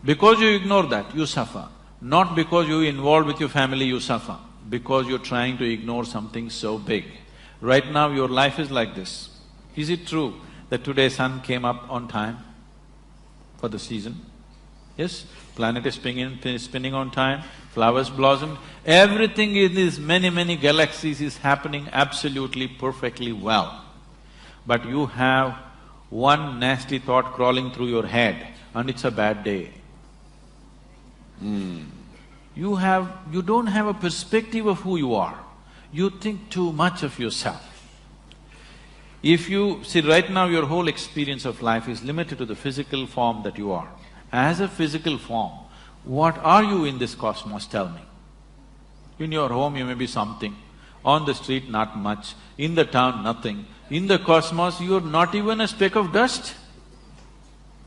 Because you ignore that, you suffer. Not because you're involved with your family, you suffer. Because you're trying to ignore something so big. Right now your life is like this. Is it true that today sun came up on time for the season? Yes? Planet is spinning on time, flowers blossomed. Everything in these many galaxies is happening absolutely perfectly well. But you have one nasty thought crawling through your head and it's a bad day. You don't have a perspective of who you are. You think too much of yourself. If you… see, right now your whole experience of life is limited to the physical form that you are. As a physical form, what are you in this cosmos, tell me? In your home you may be something, on the street not much, in the town nothing. In the cosmos you're not even a speck of dust.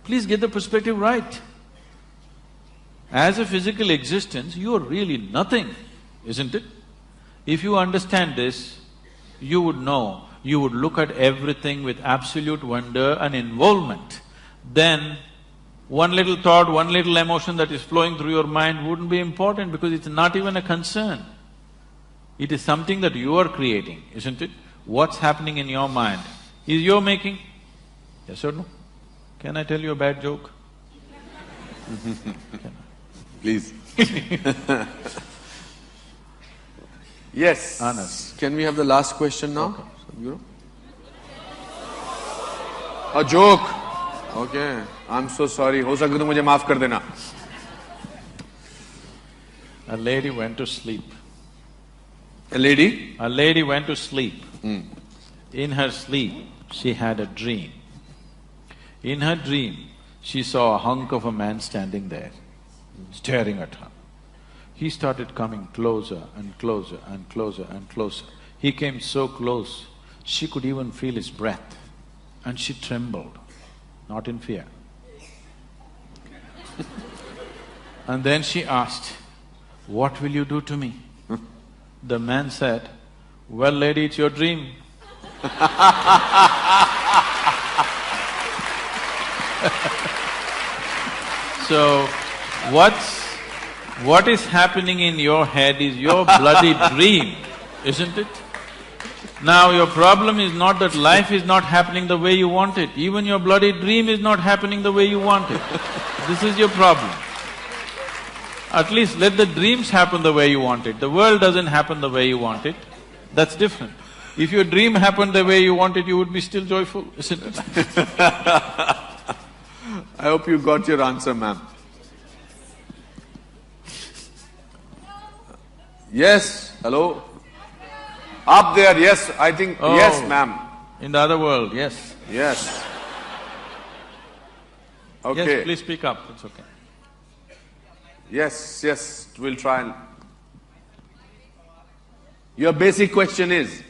Please get the perspective right. As a physical existence, you are really nothing, isn't it? If you understand this, you would know, you would look at everything with absolute wonder and involvement. Then, one little thought, one little emotion that is flowing through your mind wouldn't be important because it's not even a concern. It is something that you are creating, isn't it? What's happening in your mind is your making. Yes or no? Can I tell you a bad joke? Please. Yes. Anas. Can we have the last question now? Sadhguru? A joke? Okay. I'm so sorry. हो सके तो मुझे माफ कर देना. A lady went to sleep. A lady? A lady went to sleep. In her sleep, she had a dream. In her dream, she saw a hunk of a man standing there, staring at her. He started coming closer and closer and closer and closer. He came so close, she could even feel his breath, and she trembled, not in fear. And then she asked, "What will you do to me?" The man said, "Well, lady, it's your dream." So, what is happening in your head is your bloody dream, isn't it? Now your problem is not that life is not happening the way you want it, even your bloody dream is not happening the way you want it. This is your problem. At least let the dreams happen the way you want it. The world doesn't happen the way you want it, that's different. If your dream happened the way you want it, you would be still joyful, isn't it? I hope you got your answer, ma'am. Yes, hello? Up there, yes, I think… Oh. Yes, ma'am. In the other world, yes. Yes. Okay. Yes, please speak up, it's okay. Yes, yes, we'll try and… Your basic question is,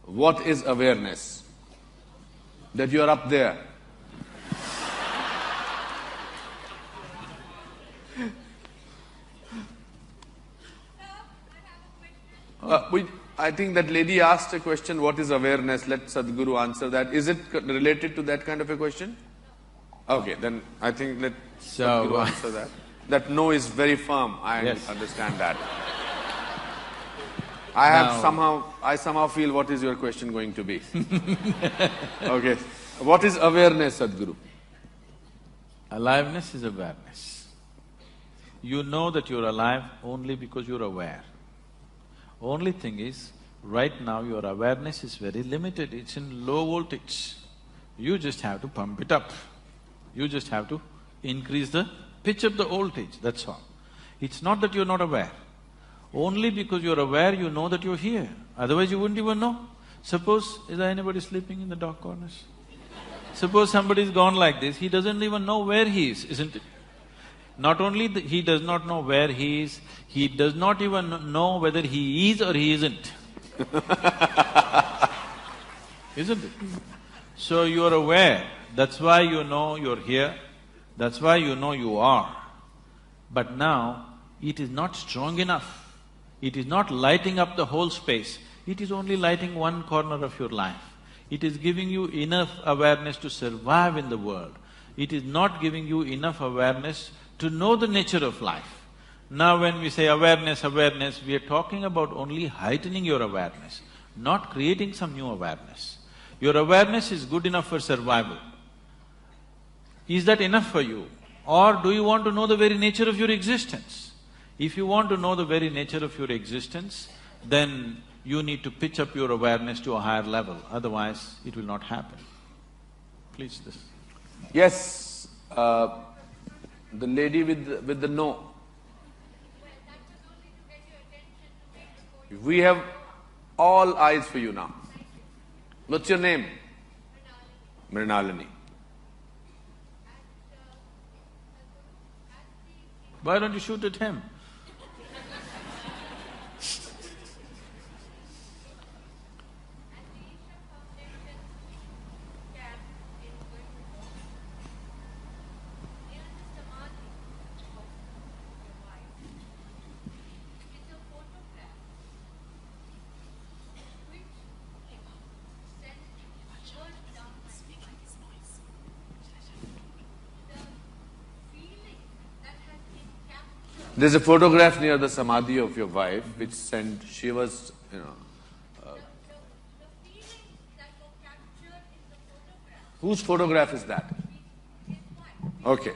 what is awareness? That you are up there. I think that lady asked a question, what is awareness? Let Sadhguru answer that. Is it related to that kind of a question? Okay, then I think let Sadhguru answer that. That no is very firm, I understand that. I somehow feel what is your question going to be. Okay, what is awareness, Sadhguru? Aliveness is awareness. You know that you're alive only because you're aware. Only thing is, right now your awareness is very limited, it's in low voltage. You just have to pump it up. You just have to increase the pitch of the voltage, that's all. It's not that you're not aware. Only because you're aware, you know that you're here. Otherwise you wouldn't even know. Suppose, is there anybody sleeping in the dark corners? Suppose somebody's gone like this, he doesn't even know where he is, isn't it? Not only he does not know where he is, he does not even know whether he is or he isn't. Isn't it? So you're aware, that's why you know you're here, that's why you know you are. But now, it is not strong enough. It is not lighting up the whole space, it is only lighting one corner of your life. It is giving you enough awareness to survive in the world. It is not giving you enough awareness to know the nature of life. Now when we say awareness, awareness, we are talking about only heightening your awareness, not creating some new awareness. Your awareness is good enough for survival. Is that enough for you? Or do you want to know the very nature of your existence? If you want to know the very nature of your existence, then you need to pitch up your awareness to a higher level, otherwise it will not happen. Please, this. Yes, the lady with the no. We have all eyes for you now. What's your name? Mrinalini. Why don't you shoot at him? There's a photograph near the samadhi of your wife which sent shivers, Whose photograph is that? Okay.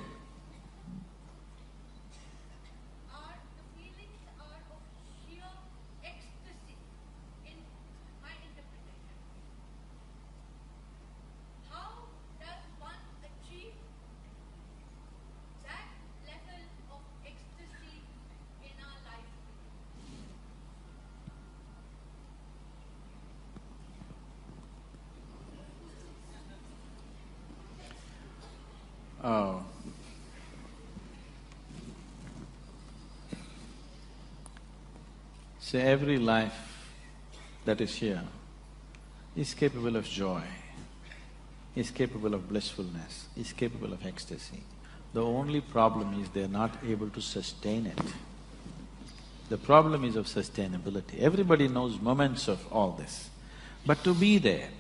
Oh. So every life that is here is capable of joy, is capable of blissfulness, is capable of ecstasy. The only problem is they're not able to sustain it. The problem is of sustainability. Everybody knows moments of all this. But to be there,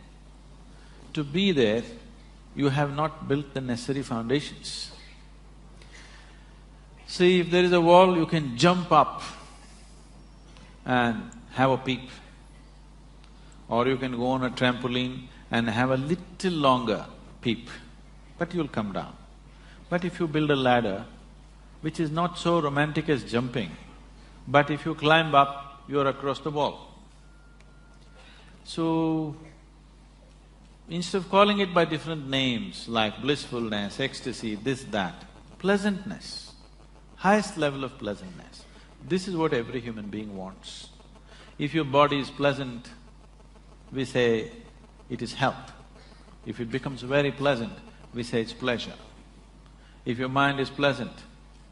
you have not built the necessary foundations. See, if there is a wall, you can jump up and have a peep. Or you can go on a trampoline and have a little longer peep, but you'll come down. But if you build a ladder, which is not so romantic as jumping, but if you climb up, you're across the wall. So, instead of calling it by different names like blissfulness, ecstasy, this, that, pleasantness, highest level of pleasantness. This is what every human being wants. If your body is pleasant, we say it is health. If it becomes very pleasant, we say it's pleasure. If your mind is pleasant,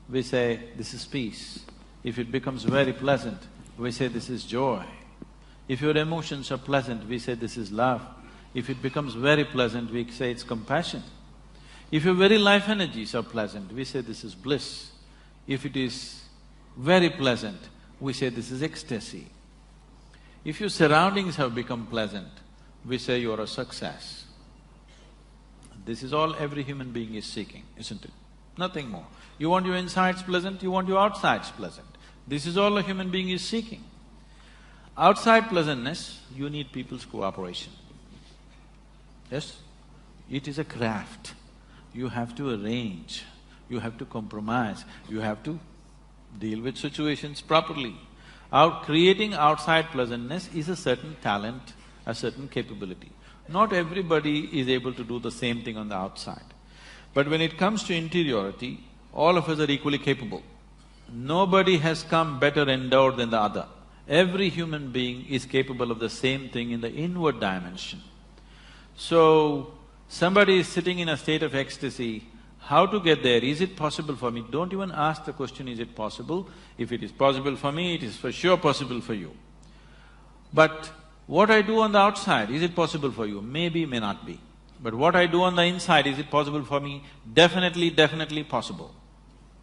we say this is peace. If it becomes very pleasant, we say this is joy. If your emotions are pleasant, we say this is love. If it becomes very pleasant, we say it's compassion. If your very life energies are pleasant, we say this is bliss. If it is very pleasant, we say this is ecstasy. If your surroundings have become pleasant, we say you're a success. This is all every human being is seeking, isn't it? Nothing more. You want your insides pleasant, you want your outsides pleasant. This is all a human being is seeking. Outside pleasantness, you need people's cooperation. Yes? It is a craft. You have to arrange, you have to compromise, you have to deal with situations properly. Creating outside pleasantness is a certain talent, a certain capability. Not everybody is able to do the same thing on the outside. But when it comes to interiority, all of us are equally capable. Nobody has come better endowed than the other. Every human being is capable of the same thing in the inward dimension. So, somebody is sitting in a state of ecstasy, how to get there? Is it possible for me? Don't even ask the question, is it possible? If it is possible for me, it is for sure possible for you. But what I do on the outside, is it possible for you? Maybe, may not be. But what I do on the inside, is it possible for me? Definitely, definitely possible.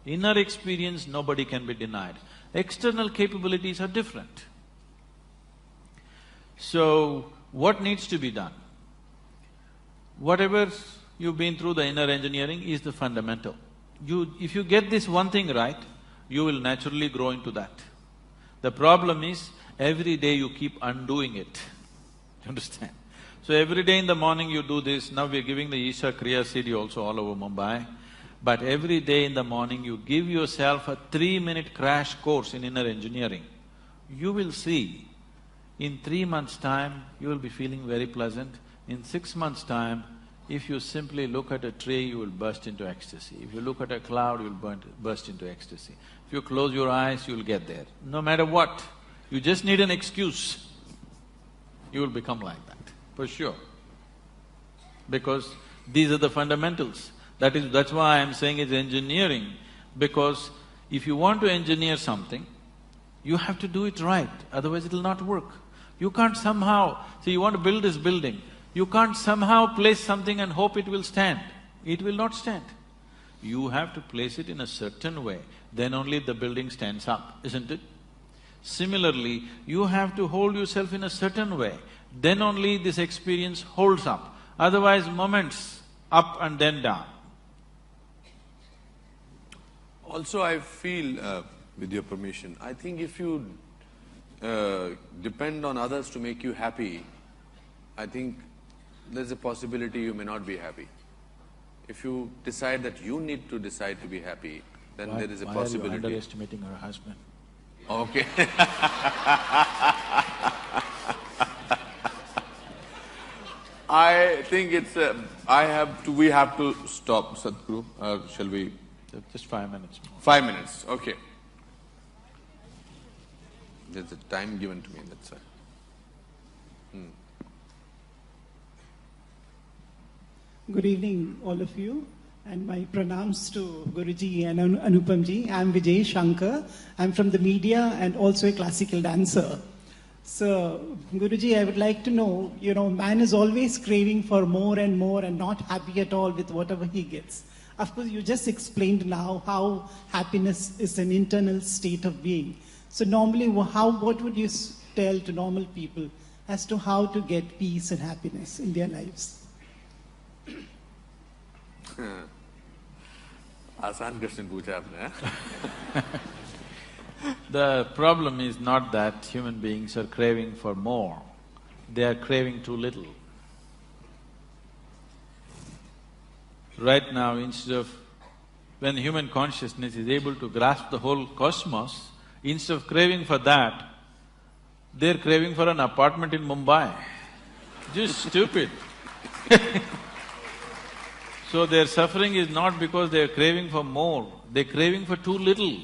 Inner experience, nobody can be denied. External capabilities are different. So, what needs to be done? Whatever you've been through, the inner engineering is the fundamental. If you get this one thing right, you will naturally grow into that. The problem is, every day you keep undoing it. Understand? So every day in the morning you do this, now we're giving the Isha Kriya CD also all over Mumbai. But every day in the morning you give yourself a 3-minute crash course in inner engineering. You will see, in 3 months' time, you will be feeling very pleasant. In 6 months' time, if you simply look at a tree, you will burst into ecstasy. If you look at a cloud, you will burst into ecstasy. If you close your eyes, you will get there. No matter what, you just need an excuse, you will become like that, for sure. Because these are the fundamentals. That's why I'm saying it's engineering, because if you want to engineer something, you have to do it right, otherwise it'll not work. You can't somehow… See, you want to build this building, you can't somehow place something and hope it will stand. It will not stand. You have to place it in a certain way, then only the building stands up, isn't it? Similarly, you have to hold yourself in a certain way, then only this experience holds up. Otherwise, moments up and then down. Also, I feel, with your permission, I think if you depend on others to make you happy, I think there's a possibility you may not be happy. If you decide that you need to decide to be happy, then there is a possibility. Why are you underestimating her husband? Okay. I think it's… we have to stop, Sadhguru, shall we… Just 5 minutes more. 5 minutes, okay. There's a time given to me, that's why. Good evening, all of you, and my pranams to Guruji and Anupamji. I'm Vijay Shankar. I'm from the media and also a classical dancer. So, Guruji, I would like to know, man is always craving for more and more and not happy at all with whatever he gets. Of course, you just explained now how happiness is an internal state of being. So normally, what would you tell to normal people as to how to get peace and happiness in their lives? आसान question पूछा आपने। The problem is not that human beings are craving for more, they are craving too little. Right now, when human consciousness is able to grasp the whole cosmos, instead of craving for that, they're craving for an apartment in Mumbai. Just stupid. So their suffering is not because they're craving for more, they're craving for too little.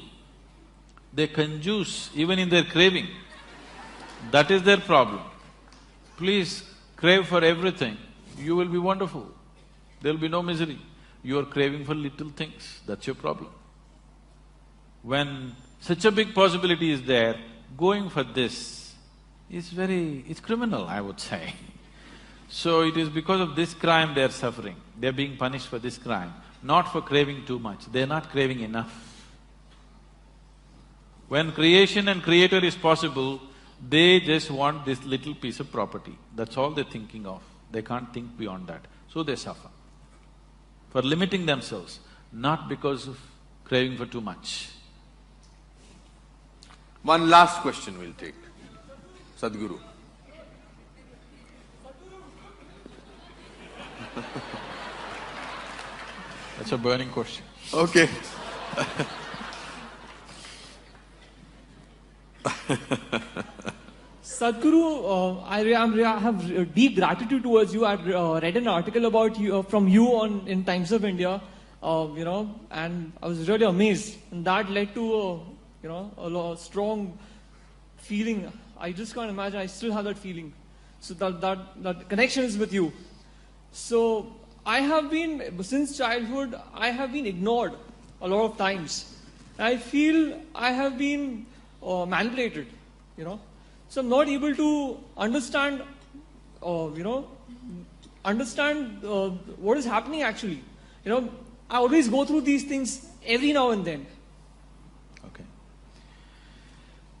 They conjuice even in their craving. That is their problem. Please crave for everything, you will be wonderful. There'll be no misery. You are craving for little things, that's your problem. When such a big possibility is there, going for this is it's criminal, I would say. So it is because of this crime they are suffering. They are being punished for this crime, not for craving too much. They are not craving enough. When creation and creator is possible, they just want this little piece of property. That's all they're thinking of. They can't think beyond that. So they suffer. For limiting themselves, not because of craving for too much. One last question we'll take. Sadhguru. That's a burning question. Okay. Sadhguru, I have deep gratitude towards you. I read an article about you from you in Times of India, and I was really amazed. And that led to, a strong feeling. I just can't imagine. I still have that feeling. So that connection is with you. So I have been, since childhood, I have been ignored a lot of times. I feel I have been manipulated, So I'm not able to understand, what is happening actually. I always go through these things every now and then. Okay.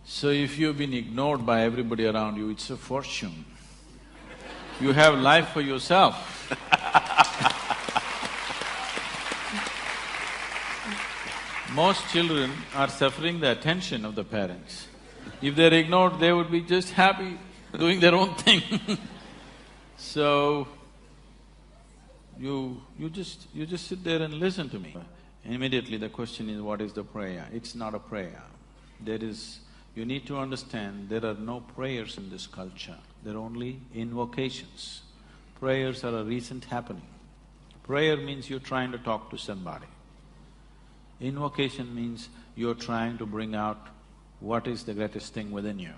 So if you've been ignored by everybody around you, it's a fortune. You have life for yourself. Most children are suffering the attention of the parents. If they're ignored, they would be just happy doing their own thing. So, you just sit there and listen to me. Immediately the question is, what is the prayer? It's not a prayer. You need to understand, there are no prayers in this culture. There are only invocations. Prayers are a recent happening. Prayer means you're trying to talk to somebody. Invocation means you're trying to bring out what is the greatest thing within you.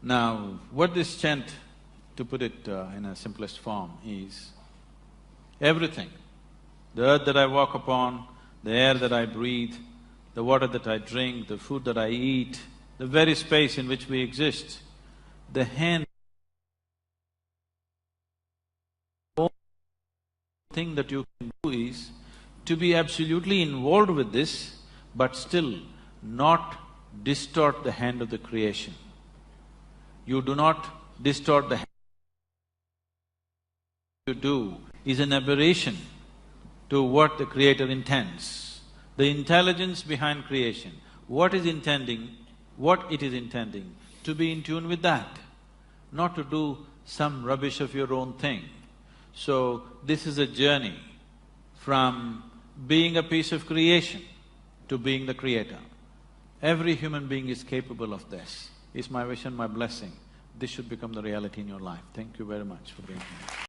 Now, what this chant, to put it in a simplest form, is everything. The earth that I walk upon, the air that I breathe, the water that I drink, the food that I eat, the very space in which we exist, the hand… The thing that you can do is to be absolutely involved with this, but still not distort the hand of the creation. You do not distort the hand. What you do is an aberration to what the Creator intends. The intelligence behind creation, what it is intending, to be in tune with that, not to do some rubbish of your own thing. So, this is a journey from being a piece of creation to being the creator. Every human being is capable of this. It's my wish and my blessing. This should become the reality in your life. Thank you very much for being here.